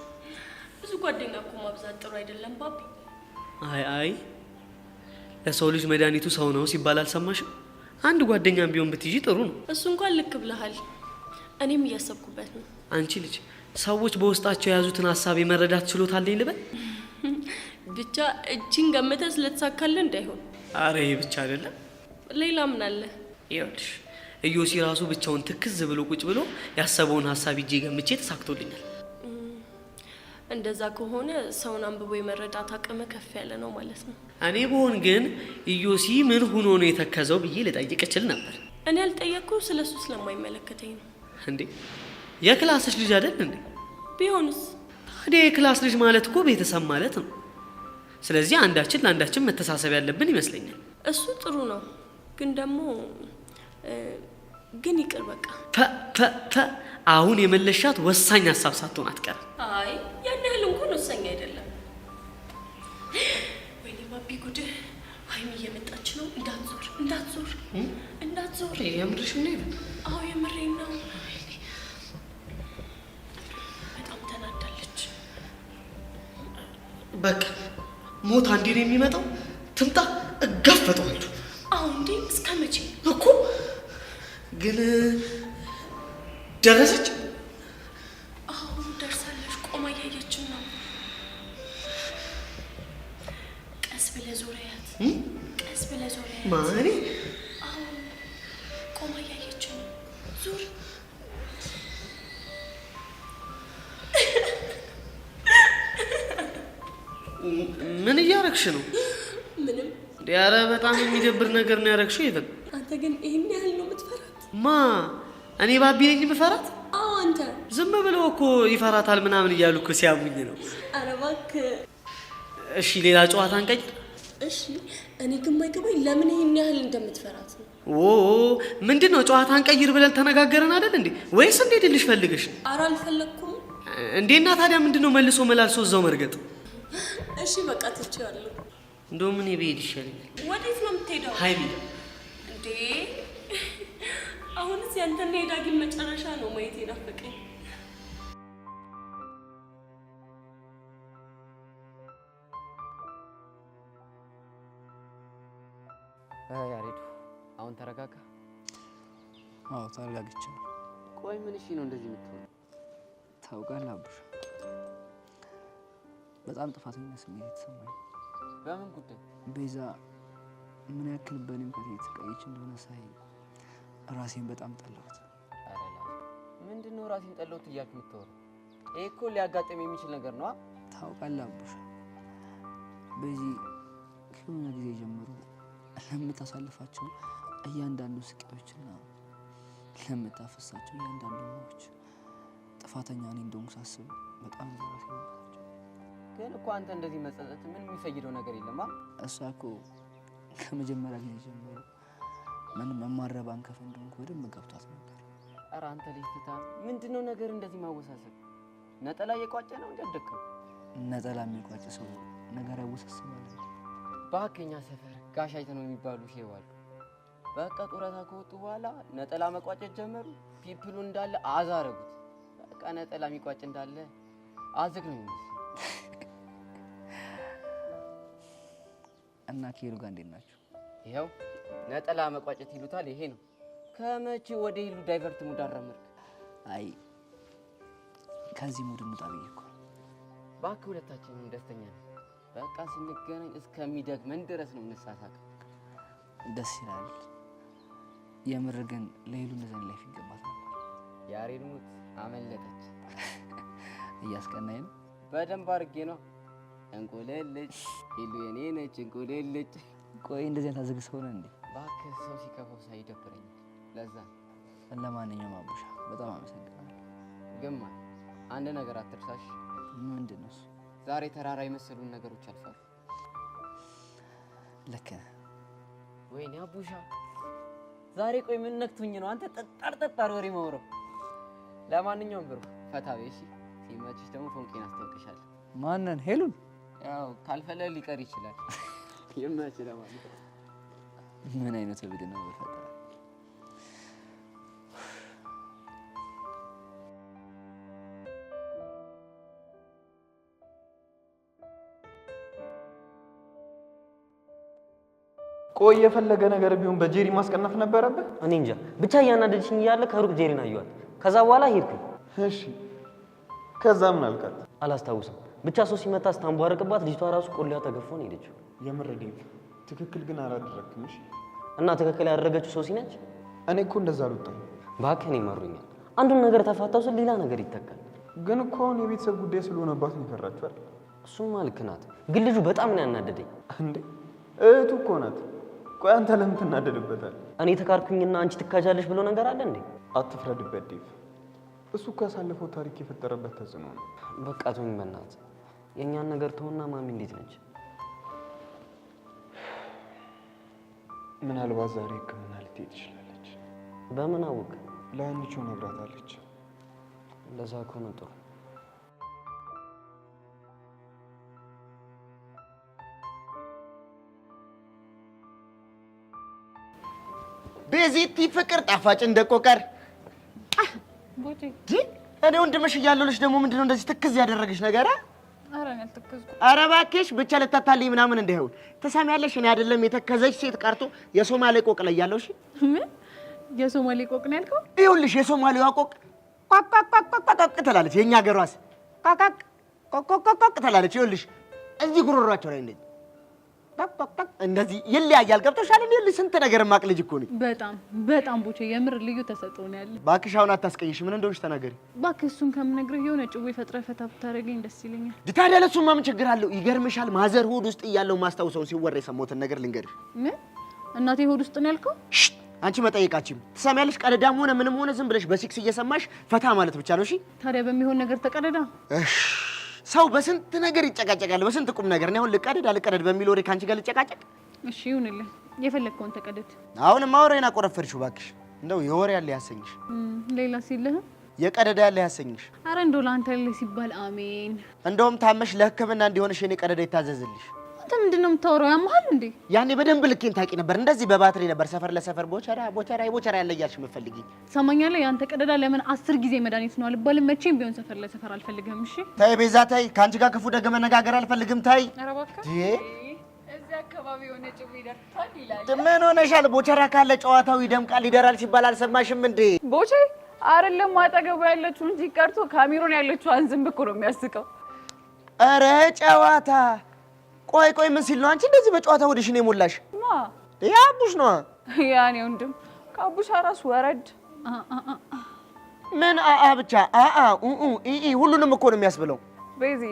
ብዙ ጓደኛ እኮ ማብዛት ጥሩ አይደለም ባቢ። አይ ለሰው ልጅ መድኃኒቱ ሰው ነው ሲባል አልሰማሽም? አንድ ጓደኛም ቢሆን ብትይጂ ጥሩ ነው። እሱ እንኳን ልክ ብለሃል። እኔም እያሰብኩበት ነው። አንቺ ልጅ ሰዎች በውስጣቸው የያዙትን ሀሳብ የመረዳት ችሎታ አለኝ ልበል? ብቻ እጅን ገምተህ ስለተሳካልህ እንዳይሆን። አረ ይሄ ብቻ አይደለም። ሌላ ምን አለ? ይኸውልሽ ኢዮሲ ራሱ ብቻውን ትክዝ ብሎ ቁጭ ብሎ ያሰበውን ሀሳብ እጄ ገምቼ ተሳክቶልኛል። እንደዛ ከሆነ ሰውን አንብቦ የመረዳት አቅም ከፍ ያለ ነው ማለት ነው። እኔ ብሆን ግን ኢዮሲ ምን ሆኖ ነው የተከዘው ብዬ ልጠይቅ እችል ነበር። እኔ ያልጠየቅኩ ስለሱ ስለማይመለከተኝ ነው። እንዴ የክላስሽ ልጅ አይደል እንዴ? ቢሆንስ? ታዲያ የክላስ ልጅ ማለት እኮ ቤተሰብ ማለት ነው። ስለዚህ አንዳችን ለአንዳችን መተሳሰብ ያለብን ይመስለኛል። እሱ ጥሩ ነው፣ ግን ደግሞ ግን ይቅር በቃ። አሁን የመለሻት ወሳኝ ሀሳብ ሳትሆን አትቀርም። አይ ያን ያህል እንኳን ወሳኝ አይደለም። ወይኔ ባቢ ጉድ! ሀይሚ እየመጣች ነው። እንዳትዞር እንዳትዞር እንዳትዞር። የምርሽ ነው? አዎ የምሬን ነው። በጣም ተናዳለች። በቃ ሞት አንዴ ነው የሚመጣው። ትምጣ፣ እጋፈጠዋለሁ። አሁን እንዴ እስከ መቼ እኮ ግን ደረሰች? አዎ ደርሳለች። ቆማ እያየችን ነው። ቀስ ብለህ ዞሪያት፣ ቀስ ብለህ ዞሪያት። ማኔ? አዎ ቆማ እያየችን ነው። ዙር። ምን እያረግሽ ነው? ምንም። ኧረ በጣም የሚደብር ነገር ነው ያረግሽው። የለም አንተ ግን ይሄን ያህል ነው የምትፈራት? ማ እኔ ባቢ ነኝ የምፈራት? አዎ አንተ። ዝም ብለው እኮ ይፈራታል ምናምን እያሉ እኮ ሲያሙኝ ነው። ኧረ እባክህ። እሺ ሌላ ጨዋታ እንቀይር። እሺ እኔ ግን የማይገባኝ ለምን ይሄን ያህል እንደምትፈራት ነው። ምንድን ነው ጨዋታ እንቀይር ብለን ተነጋገረን አይደል እንዴ? ወይስ እንዴድልሽ ፈልገሽ? ኧረ አልፈለግኩም። እንዴና ታዲያ ምንድን ነው መልሶ መላልሶ እዛው መርገጥ? እሺ በቃ ትቼዋለሁ። እንደውም እኔ ብሄድ ይሻለኛል። ወዴት ነው የምትሄደው? ሀይሚ እንዴ አሁንስ ያንተና የዳጊም መጨረሻ ነው ማየት የናፈቀኝ። ያሬዱ አሁን ተረጋጋ። አዎ ተረጋግቻለሁ። ቆይ ምን እሺ ነው እንደዚህ የምትሆነው? ታውቃለህ አቡሽ፣ በጣም ጥፋተኛ ስሜት የተሰማኝ። በምን ጉዳይ? ቤዛ ምን ያክል በእኔ ምክንያት የተሰቃየች እንደሆነ ሳይ ራሴን በጣም ጠላሁት። አረላ ምንድነው ራሴን ጠላሁት እያልክ የምታወራው? ይሄ እኮ ሊያጋጥም የሚችል ነገር ነው። ታውቃለህ አቡሽ፣ በዚህ ከሆነ ጊዜ ጀምሮ ለምታሳልፋቸው እያንዳንዱ ስቃዮችና ለምታፈሳቸው እያንዳንዱ ሞች ጥፋተኛ እኔ እንደሆንኩ ሳስብ በጣም ራሴ ነው። ግን እኮ አንተ እንደዚህ መጸጸት ምን የሚፈይደው ነገር የለም። እሷ እኮ ከመጀመሪያ ጊዜ ጀምሮ ምንም የማረባን ከፍ እንደሆንኩ በደንብ ገብቷት ነበር። ኧረ አንተ ልጅ ትታ ምንድነው ነገር እንደዚህ ማወሳሰብ? ነጠላ እየቋጨ ነው እንደደከው። ነጠላ የሚቋጭ ሰው ነገር ያወሳስባል። በአከኛ ሰፈር ጋሽ አይተነው የሚባሉ ሼው አሉ። በቃ ጡረታ ከወጡ በኋላ ነጠላ መቋጨት ጀመሩ። ፒፕሉ እንዳለ አዛረጉት። በቃ ነጠላ የሚቋጭ እንዳለ አዝግ ነው የሚመስለው። እና ከሄሉ ጋር እንዴት ናችሁ? ይኸው ነጠላ መቋጨት ይሉታል። ይሄ ነው። ከመቼ ወደ ሄሉ ዳይቨርት ሙድ አረመርክ? አይ ከዚህ ሙድ እንውጣ ብዬ እኮ። እባክህ ሁለታችንም ደስተኛ ነን። በቃ ስንገናኝ እስከሚደግመን ድረስ ነው እንሳሳቅ። ደስ ይላል። የምር ግን ለሄሉ እንደዚህ ላይፍ ይገባት ነበር። ያሬድ ሙት አመለጠች። እያስቀናኝ ነው። በደንብ አድርጌ ነው። እንቁልልጭ ሄሉ የኔ ነች እንቁልልጭ። ቆይ እንደዚህ ታዝግ ሰው ነህ እንዴ? እባክህ ሰው ሲከፋው ሳይደብረኛል። ለዛ ለማንኛውም አቡሻ በጣም አመሰግናለሁ። ግማ አንድ ነገር አትርሳሽ። ምንድን ነው እሱ? ዛሬ ተራራ የመሰሉን ነገሮች አልፋሉ። ልክ ነህ። ወይኔ አቡሻ ዛሬ ቆይ ምን ነክቶኝ ነው አንተ ጠጣር ወሬ ማውራው? ለማንኛውም ብሩ ፈታ በይ እሺ። ሲመችሽ ደግሞ ፎንቄን አስታውቅሻለሁ። ማንን? ሄሉን? ያው ካልፈለ ሊቀር ይችላል። ይመች ለማለት ምን አይነት እብድ ነው በፈጠረ። ቆይ የፈለገ ነገር ቢሆን በጄሪ ማስቀናት ነበረብህ? እኔ እንጃ ብቻ እያናደደችኝ እያለ ከሩቅ ጄሪን አየኋት። ከዛ በኋላ ሄድኩኝ። እሺ ከዛ ምን አልካት? አላስታውስም። ብቻ ሰው ሲመታ ስታንቧረቅባት ልጅቷ ራሱ ቆሌዋ ተገፎ ነው ሄደችው። የምረደኝ ትክክል ግን አላደረክም። እሺ እና ትክክል ያደረገችው ሶሲ ነች? እኔ እኮ እንደዛ አልወጣም። እባክህ እኔ መሩኛል። አንዱን ነገር ተፋታው ስል ሌላ ነገር ይተካል። ግን እኮ አሁን የቤተሰብ ጉዳይ ስለሆነባት ነው የፈራችው አይደል? እሱማ ልክ ናት፣ ግን ልጁ በጣም ነው ያናደደኝ። እንዴ እህቱ እኮ ናት። ቆይ አንተ ለምን ትናደድበታል? እኔ ተካርኩኝና አንቺ ትካጃለሽ ብሎ ነገር አለ እንዴ? አትፍረድበት ዴቭ። እሱ እኮ ያሳለፈው ታሪክ የፈጠረበት ተጽዕኖ ነው። በቃ ተወኝ በእናትህ። የእኛን ነገር ተውና ማሚ እንዴት ነች? ምናልባት ዛሬ ሕክምና ልትሄድ ትችላለች። በምን አወቅ? ለአንቺ ነግራታለች። እንደዛ ከሆነ ጥሩ። ቤዚቲ ፍቅር ጣፋጭ እንደቆቀር ቦቼ እኔ ወንድምሽ እያለሁልሽ ደግሞ ምንድነው እንደዚህ ትክዝ ያደረገሽ ነገር? ኧረ እኔ አልተከዝኩም። ኧረ እባክሽ ብቻ ልታታልኝ ምናምን እንዳይሆን ትሰሚያለሽ። እኔ አይደለም የተከዘች ሴት ቀርቶ የሶማሌ ቆቅ ላይ ያለውሽ። ምን የሶማሌ ቆቅ ነው ያልከው? ይኸውልሽ የሶማሌዋ ቆቅ ቋቋቋቋቋቋቅ ትላለች። የኛ ሀገሯስ ቋቋቅ ቆቆቆቆቅ ትላለች። ይኸውልሽ እዚህ ጉሮሯቸው ላይ እንደዚህ ቋቋቋቅ እንደዚህ ይለያያል። ገብቶሻል? እንዴ ስንት ነገር ማቅልጅ እኮ ነኝ። በጣም ቦቼ የምር ልዩ ተሰጥኦ ነው ያለ። እባክሽ አሁን አታስቀይሽ። ምን እንደሆነሽ ተናገሪ። እባክህ እሱን ከምነግርህ የሆነ ጭዌ ፈጥረህ ፈታ ብታደርገኝ ደስ ይለኛል። ታዲያ ለእሱማ ምን ችግር አለው? ይገርምሻል ማዘር ሆድ ውስጥ እያለው ማስታውሰው ሲወራ የሰማሁትን ነገር ልንገርሽ። ምን እናቴ ሆድ ውስጥ ነው ያልከው? አንቺ መጠየቃችም ትሰሚያለሽ። ቀደዳም ሆነ ምንም ሆነ ዝም ብለሽ በሲክስ እየሰማሽ ፈታ ማለት ብቻ ነው። እሺ ታዲያ በሚሆን ነገር ተቀደዳ። ሰው በስንት ነገር ይጨቃጨቃል፣ በስንት ቁም ነገር ነው። አሁን ልቀደድ በሚል ወሬ ካንቺ ጋር ልጨቃጨቅ? እሺ ይሁንልህ፣ የፈለግከውን ተቀደድ። አሁን ማውራዬን አቆረፈርሽው እባክሽ። እንደው የወሬ ያለ ያሰኝሽ፣ ሌላ ሲልህ የቀደዳ ያለ ያሰኝሽ። አረ እንደው ለአንተ ያለ ሲባል አሜን። እንደውም ታመሽ ለሕክምና እንዲሆንሽ የኔ ቀደዳ ይታዘዝልሽ። አንተ ምንድነው የምታወራው? ያመሃል እንዴ? ያኔ በደንብ ልኬን ታውቂ ነበር። እንደዚህ በባትሪ ነበር ሰፈር ለሰፈር ቦቸራ ያለ እያልሽ የምትፈልጊኝ። ሰማኛለህ? ያንተ ቀደዳ ለምን 10 ጊዜ መድኃኒት ነው አልባልም። መቼም ቢሆን ሰፈር ለሰፈር አልፈልግህም። እሺ ተይ ቤዛ ተይ፣ ከአንቺ ጋር ክፉ ደግ መነጋገር አልፈልግም። ተይ ኧረ እባክህ። እዚህ አካባቢ የሆነ ጭው ይደርሳል ይላል። ምን ሆነሻል? ቦቸራ ካለ ጨዋታው ይደምቃል ይደራል ሲባል አልሰማሽም እንዴ? ቦቼ አይደለም አጠገቡ ያለችው እንጂ ቀርቶ ካሜሮን ያለችው አንዝም ብኩ ነው የሚያስቀው። ኧረ ጨዋታ ቆይ ምን ሲል ነው አንቺ እንደዚህ በጨዋታ ወዲሽን የሞላሽ? ማ ያቡሽ ነው ያኔ ወንድም ከአቡሽ ራስ ወረድ ምን ብቻ ሁሉንም እኮ ነው የሚያስብለው። ቤዚ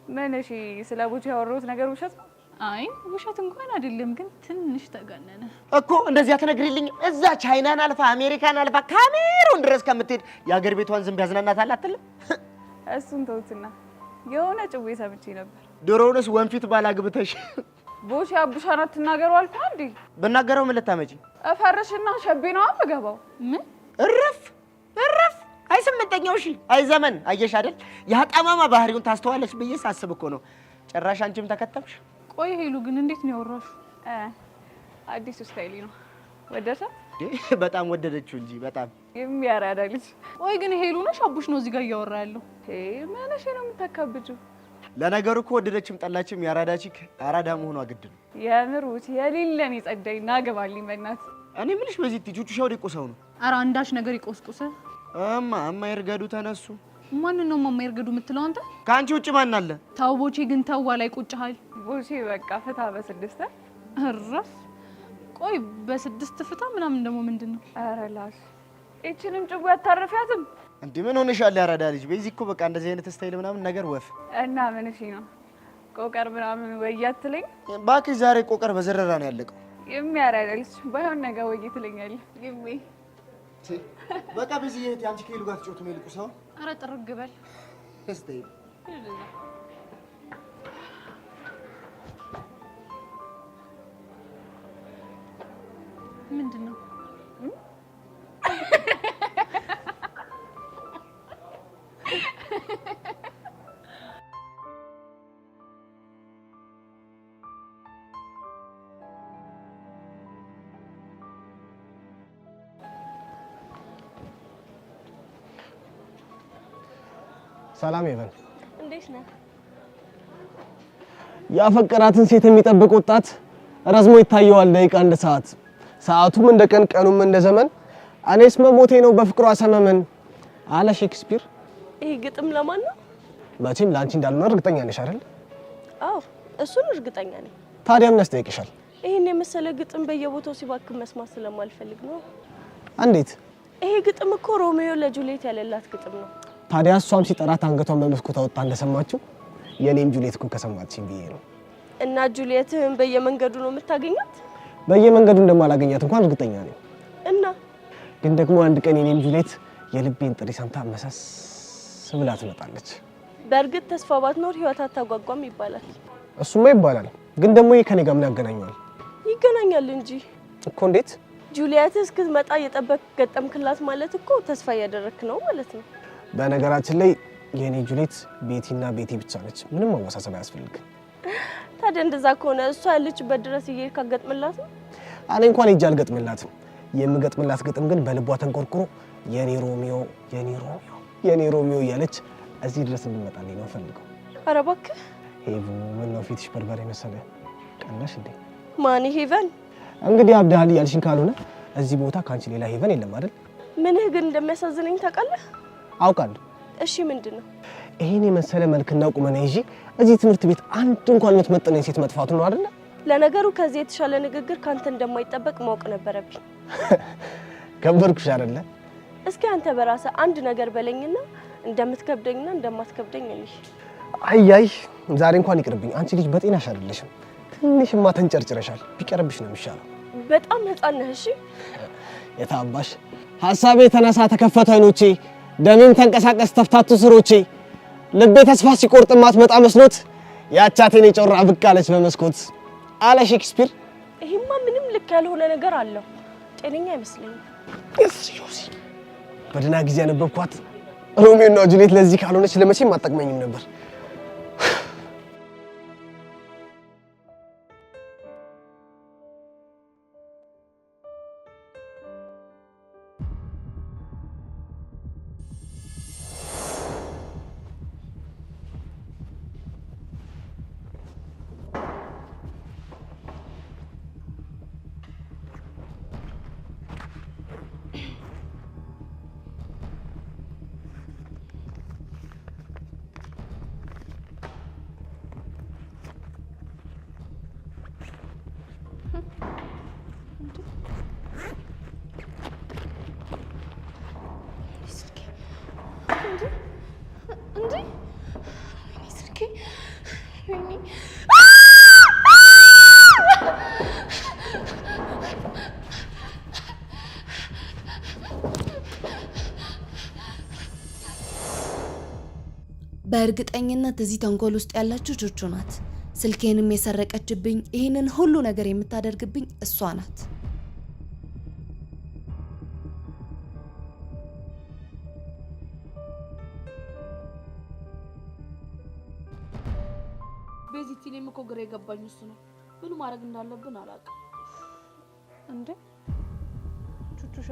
ምን እሺ፣ ስለ ቡቼ ያወራሁት ነገር ውሸት ነው? አይ ውሸት እንኳን አይደለም፣ ግን ትንሽ ተጋነነ እኮ። እንደዚህ አትነግሪልኝ። እዛ ቻይናን አልፋ አሜሪካን አልፋ ካሜሩን ድረስ ከምትሄድ የአገር ቤቷን ዝም ቢያዝናናታል አትልም? እሱን ተውትና የሆነ ጭዌ ሰምቼ ነበር። ድሮውንስ ወንፊት ባላግብተሽ ቦቼ አቡሻን አትናገሩ አልኩህ እንዴ? ብናገረው ምን ልታመጪ? እፈርሽና ሸቤ ነው የምገባው። ምን እረፍ አይ ስምንተኛው እሺ አይ ዘመን አየሽ አይደል? ያጣማማ ባህሪውን ታስተዋለች ብዬ ሳስብ እኮ ነው። ጭራሽ አንቺም ተከተብሽ። ቆይ ሄሉ ግን እንዴት ነው ያወራሹ? አዲስ ስታይል ነው። ወደሰ? በጣም ወደደችው እንጂ በጣም የሚያራዳ ልጅ። ቆይ ግን ሄሉ ነሽ አቡሽ ነው እዚህ ጋር እያወራ ያለው? ማነሽ ነው የምታካብጂው? ለነገሩ እኮ ወደደችም ጠላችም ያራዳ ቺክ አራዳ መሆኗ ግድ ነው። የምሩት የሌለን ይጸዳይ ናገባልኝ በእናት። እኔ ምንሽ በዚህ ቹቹሻው ዲቆሰው ነው። ኧረ አንዳች ነገር ይቆስቁሰ። እማ ይርገዱ ተነሱ። ማን ነው ማማ ይርገዱ የምትለው አንተ? ከአንቺ ውጭ ማን አለ? ታው ቦቼ ግን ተዋ ላይ ቁጭሃል። ቦቼ በቃ ፍታ በስድስት እረፍ። ቆይ በስድስት ፍታ ምናምን ደግሞ ምንድነው? ኧረ ላሽ እቺንም ጭቡ ያታረፊያትም እንዴ? ምን ሆነሻል? ያራዳ ልጅ በዚህ እኮ በቃ እንደዚህ አይነት ስታይል ምናምን ነገር ወፍ እና ምን እሺ ነው ቆቀር ምናምን ወያትለኝ። እባክሽ ዛሬ ቆቀር በዘረራ ነው ያለቀው። የሚያራዳ ልጅ ባይሆን ነገ ወይትለኛል። ይሜ በቃ በዚህ እህቴ አንቺ ከሄሉ ጋር ትጮቱ ነው ልቁ ሰው። ኧረ ጥርግ በል እስቲ ምንድነው? ሰላም ይበል። እንዴት ነህ? ያፈቀራትን ሴት የሚጠብቅ ወጣት ረዝሞ ይታየዋል ደቂቃ እንደ ሰዓት፣ ሰዓቱም እንደ ቀን፣ ቀኑም እንደ ዘመን። እኔስ መሞቴ ነው በፍቅሯ ሰመመን አለ ሼክስፒር። ይሄ ግጥም ለማን ነው? መቼም ለአንቺ እንዳልሆነ እርግጠኛ ነሽ አይደል? አዎ እሱን እርግጠኛ ነኝ። ታዲያ ምን ያስጠይቅሻል? ይሄን የመሰለ ግጥም በየቦታው ሲባክን መስማት ስለማልፈልግ ነው። እንዴት? ይሄ ግጥም እኮ ሮሚዮ ለጁሊየት ያለላት ግጥም ነው። ታዲያ እሷም ሲጠራት አንገቷን በመስኮት አወጣ እንደሰማችሁ የኔም ጁሊየት እኮ ከሰማችኝ ብዬ ነው። እና ጁሊየትህን በየመንገዱ ነው የምታገኛት? በየመንገዱ እንደማላገኛት እንኳን እርግጠኛ ነኝ። እና ግን ደግሞ አንድ ቀን የኔም ጁሊየት የልቤን ጥሪ ሰምታ መሰስ ብላ ትመጣለች። በእርግጥ ተስፋ ባትኖር ህይወት አታጓጓም ይባላል። እሱማ ይባላል። ግን ደግሞ ይሄ ከኔ ጋር ምን ያገናኘዋል? ይገናኛል እንጂ እኮ። እንዴት? ጁሊየት እስክትመጣ የጠበቅ ገጠምክላት ማለት እኮ ተስፋ እያደረክ ነው ማለት ነው። በነገራችን ላይ የኔ ጁሊየት ቤቲና ቤቲ ብቻ ነች። ምንም ማወሳሰብ አያስፈልግም። ታዲያ እንደዛ ከሆነ እሷ ያለችበት ድረስ እየሄድክ አትገጥምላት ነው? እኔ እንኳን ሄጄ አልገጥምላትም። የምገጥምላት ግጥም ግን በልቧ ተንቆርቁሮ የኔ ሮሚዮ የኔ ሮሚዮ የኔ ሮሚዮ እያለች እዚህ ድረስ እንድመጣልኝ ነው ፈልገው። ኧረ እባክህ ሄቡ፣ ምን ነው ፊትሽ በርበሬ መሰለ? ቀናሽ እንዴ? ማን ሄቨን? እንግዲህ አብዳሃል እያልሽኝ ካልሆነ እዚህ ቦታ ካንቺ ሌላ ሄቨን የለም አይደል? ምንህ ግን እንደሚያሳዝነኝ ታውቃለህ? አውቃለሁ። እሺ ምንድነው? ይሄን የመሰለ መልክና ቁመና ይዤ እዚህ ትምህርት ቤት አንድ እንኳን የምትመጥነኝ ሴት መጥፋቱ ነው አይደል? ለነገሩ ከዚህ የተሻለ ንግግር ካንተ እንደማይጠበቅ ማወቅ ነበረብኝ። ከበርኩሽ አይደለ? እስኪ አንተ በራስህ አንድ ነገር በለኝና እንደምትከብደኝና እንደማትከብደኝ እንይ። አይ ዛሬ እንኳን ይቅርብኝ። አንቺ ልጅ በጤናሽ አይደለሽም። ትንሽማ ተንጨርጭረሻል። ቢቀርብሽ ነው የሚሻለው። በጣም ህፃን ነህ። እሺ የታባሽ ሐሳቤ ተነሳ ተከፈቱ አይኖቼ፣ ደሜም ተንቀሳቀስ ተፍታቱ ስሮቼ፣ ልቤ ተስፋ ሲቆርጥ ማትመጣ መስሎት ያቻቴን የጮራ ብቅ አለች በመስኮት አለ ሼክስፒር። ይሄማ ምንም ልክ ያልሆነ ነገር አለው። ጤነኛ አይመስለኝም። ዮሲ በደህና ጊዜ ያነበብኳት ሮሚዮ እና ጁሊየት ለዚህ ካልሆነች ለመቼም አጠቅመኝም ነበር። በእርግጠኝነት እዚህ ተንኮል ውስጥ ያላችሁ ቹቹ ናት። ስልኬንም የሰረቀችብኝ ይህንን ሁሉ ነገር የምታደርግብኝ እሷ ናት። ቤዚቲ እኔም እኮ ግራ የገባኝ እሱ ነው። ምን ማድረግ እንዳለብን አላውቅም። እንዴ ቹቹሻ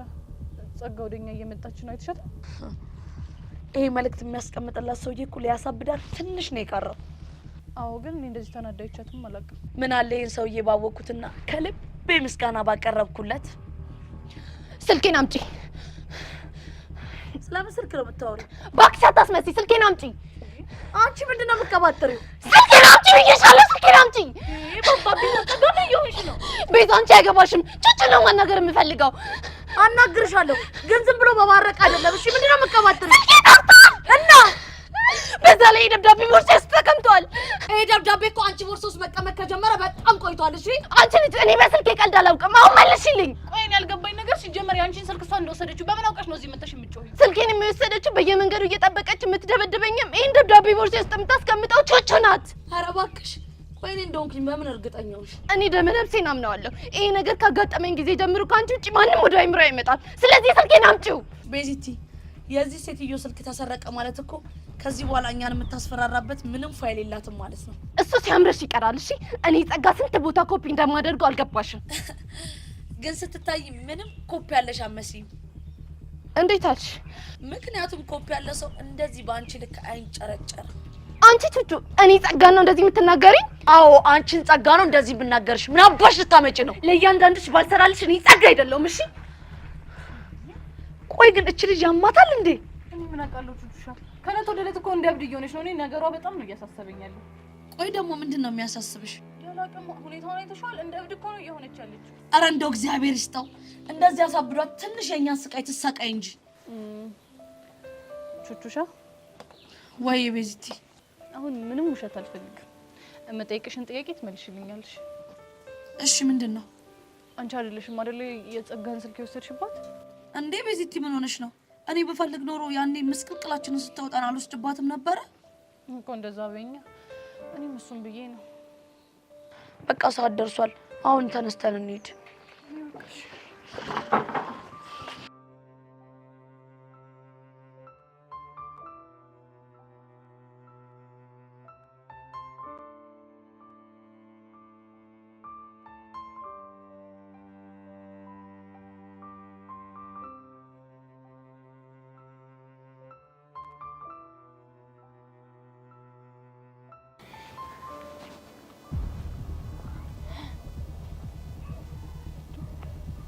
ጸጋ ወደኛ እየመጣች ነው አይተሻት? ይሄ መልእክት የሚያስቀምጥላት ሰውዬ እኮ ሊያሳብዳት ትንሽ ነው የቀረው። አዎ ግን እኔ እንደዚህ ተናዳይቻትም አላውቅም። ምን አለ ይሄን ሰውዬ ባወቅኩትና ከልቤ ምስጋና ባቀረብኩለት። ስልኬን አምጪ። ስለምን ስልክ ነው የምታወሪው? እባክሽ አታስመስይ። ስልኬን አምጪ። አንቺ ምንድነው የምትቀባጥሪው? ስልኬን አምጪ ብዬሻለሁ። ስልኬን አምጪ። ባባቢ ተገለ ይሆንሽ ነው። ቤዛ አንቺ አይገባሽም። ቹቹ ነው ማናገር የምፈልገው። አናግርሻለሁ ግን ዝም ብሎ በማረቅ አይደለም። እሺ ምንድነው የምትቀባጥሪው? እና በዛ ላይ ደብዳቤ ቦርሳ ውስጥ ተቀምጧል። ይሄ ደብዳቤ እኮ አንቺ ቦርሳ ውስጥ መቀመጥ ከጀመረ በጣም ቆይቷል። እሺ አንቺ ልጅ እኔ በስልኬ ቀልድ አላውቅም። አሁን መልሽልኝ። ቆይ እኔ ያልገባኝ ነገር ሲጀመር ያንቺን ስልክ እሷ እንደወሰደችው በምን አውቀሽ ነው እዚህ መተሽ የምትጮሂው? ስልኬን የሚወሰደችው በየመንገዱ እየጠበቀች የምትደበድበኝም ይሄን ደብዳቤ ቦርሳ ውስጥ የምታስቀምጠው ቹቹ ናት። ኧረ እባክሽ ቆይ እኔ እንደሆንኩኝ በምን እርግጠኛ ነሽ? እኔ ደም ነፍሴን አምነዋለሁ። ይሄ ነገር ካጋጠመኝ ጊዜ ጀምሮ ከአንቺ ውጪ ማንም ወደ አይምሮ አይመጣም። ስለዚህ ስልኬን አምጪው። ቤዚቲ የዚህ ሴትዮ ስልክ ተሰረቀ ማለት እኮ ከዚህ በኋላ እኛን የምታስፈራራበት ምንም ፋይል የላትም ማለት ነው። እሱ ሲያምርሽ ይቀራል። እሺ እኔ ጸጋ ስንት ቦታ ኮፒ እንደማደርገው አልገባሽም? ግን ስትታይ ምንም ኮፒ ያለሽ አትመስይም። እንዴት አልሽ? ምክንያቱም ኮፒ ያለ ሰው እንደዚህ በአንቺ ልክ አይንጨረጨርም። አንቺ ቹቹ እኔ ጸጋ ነው እንደዚህ የምትናገሪኝ? አዎ አንቺን ጸጋ ነው እንደዚህ ብናገርሽ ምን አባሽ ልታመጪ ነው? ለእያንዳንዱሽ ባልሰራልሽ እኔ ጸጋ አይደለሁም። እሺ ቆይ ግን እቺ ልጅ ያማታል እንዴ? እኔ ምን አውቃለሁ ቹቹሻ፣ ከእለት ወደ ዕለት እኮ እንደ እብድ እየሆነች ነው። እኔ ነገሯ በጣም ነው እያሳሰበኝ ያለው። ቆይ ደግሞ ምንድን ነው የሚያሳስብሽ? ያላቀም ሁኔታውን አይተሽዋል። እንደ እብድ እኮ ነው እየሆነች ያለችው። ኧረ እንደው እግዚአብሔር ይስጠው እንደዚህ ያሳብዷት። ትንሽ የእኛን ስቃይ ትሰቃይ እንጂ። ቹቹሻ ወይ ቤዚቲ፣ አሁን ምንም ውሸት አልፈልግም። የምጠይቅሽን ጥያቄ ትመልሽልኛለሽ? እሺ ምንድን ነው? አንቺ አይደለሽም አይደለ የጸጋን ስልክ የወሰድሽባት? እንዴ ቤዚቲ ምን ሆነሽ ነው? እኔ በፈልግ ኖሮ ያኔ ምስቅልቅላችንን ስታወጣን አልወስድባትም ነበረ እኮ። እንደዛ በኛ እኔም እሱም ብዬ ነው። በቃ ሰዓት ደርሷል። አሁን ተነስተን እንሂድ።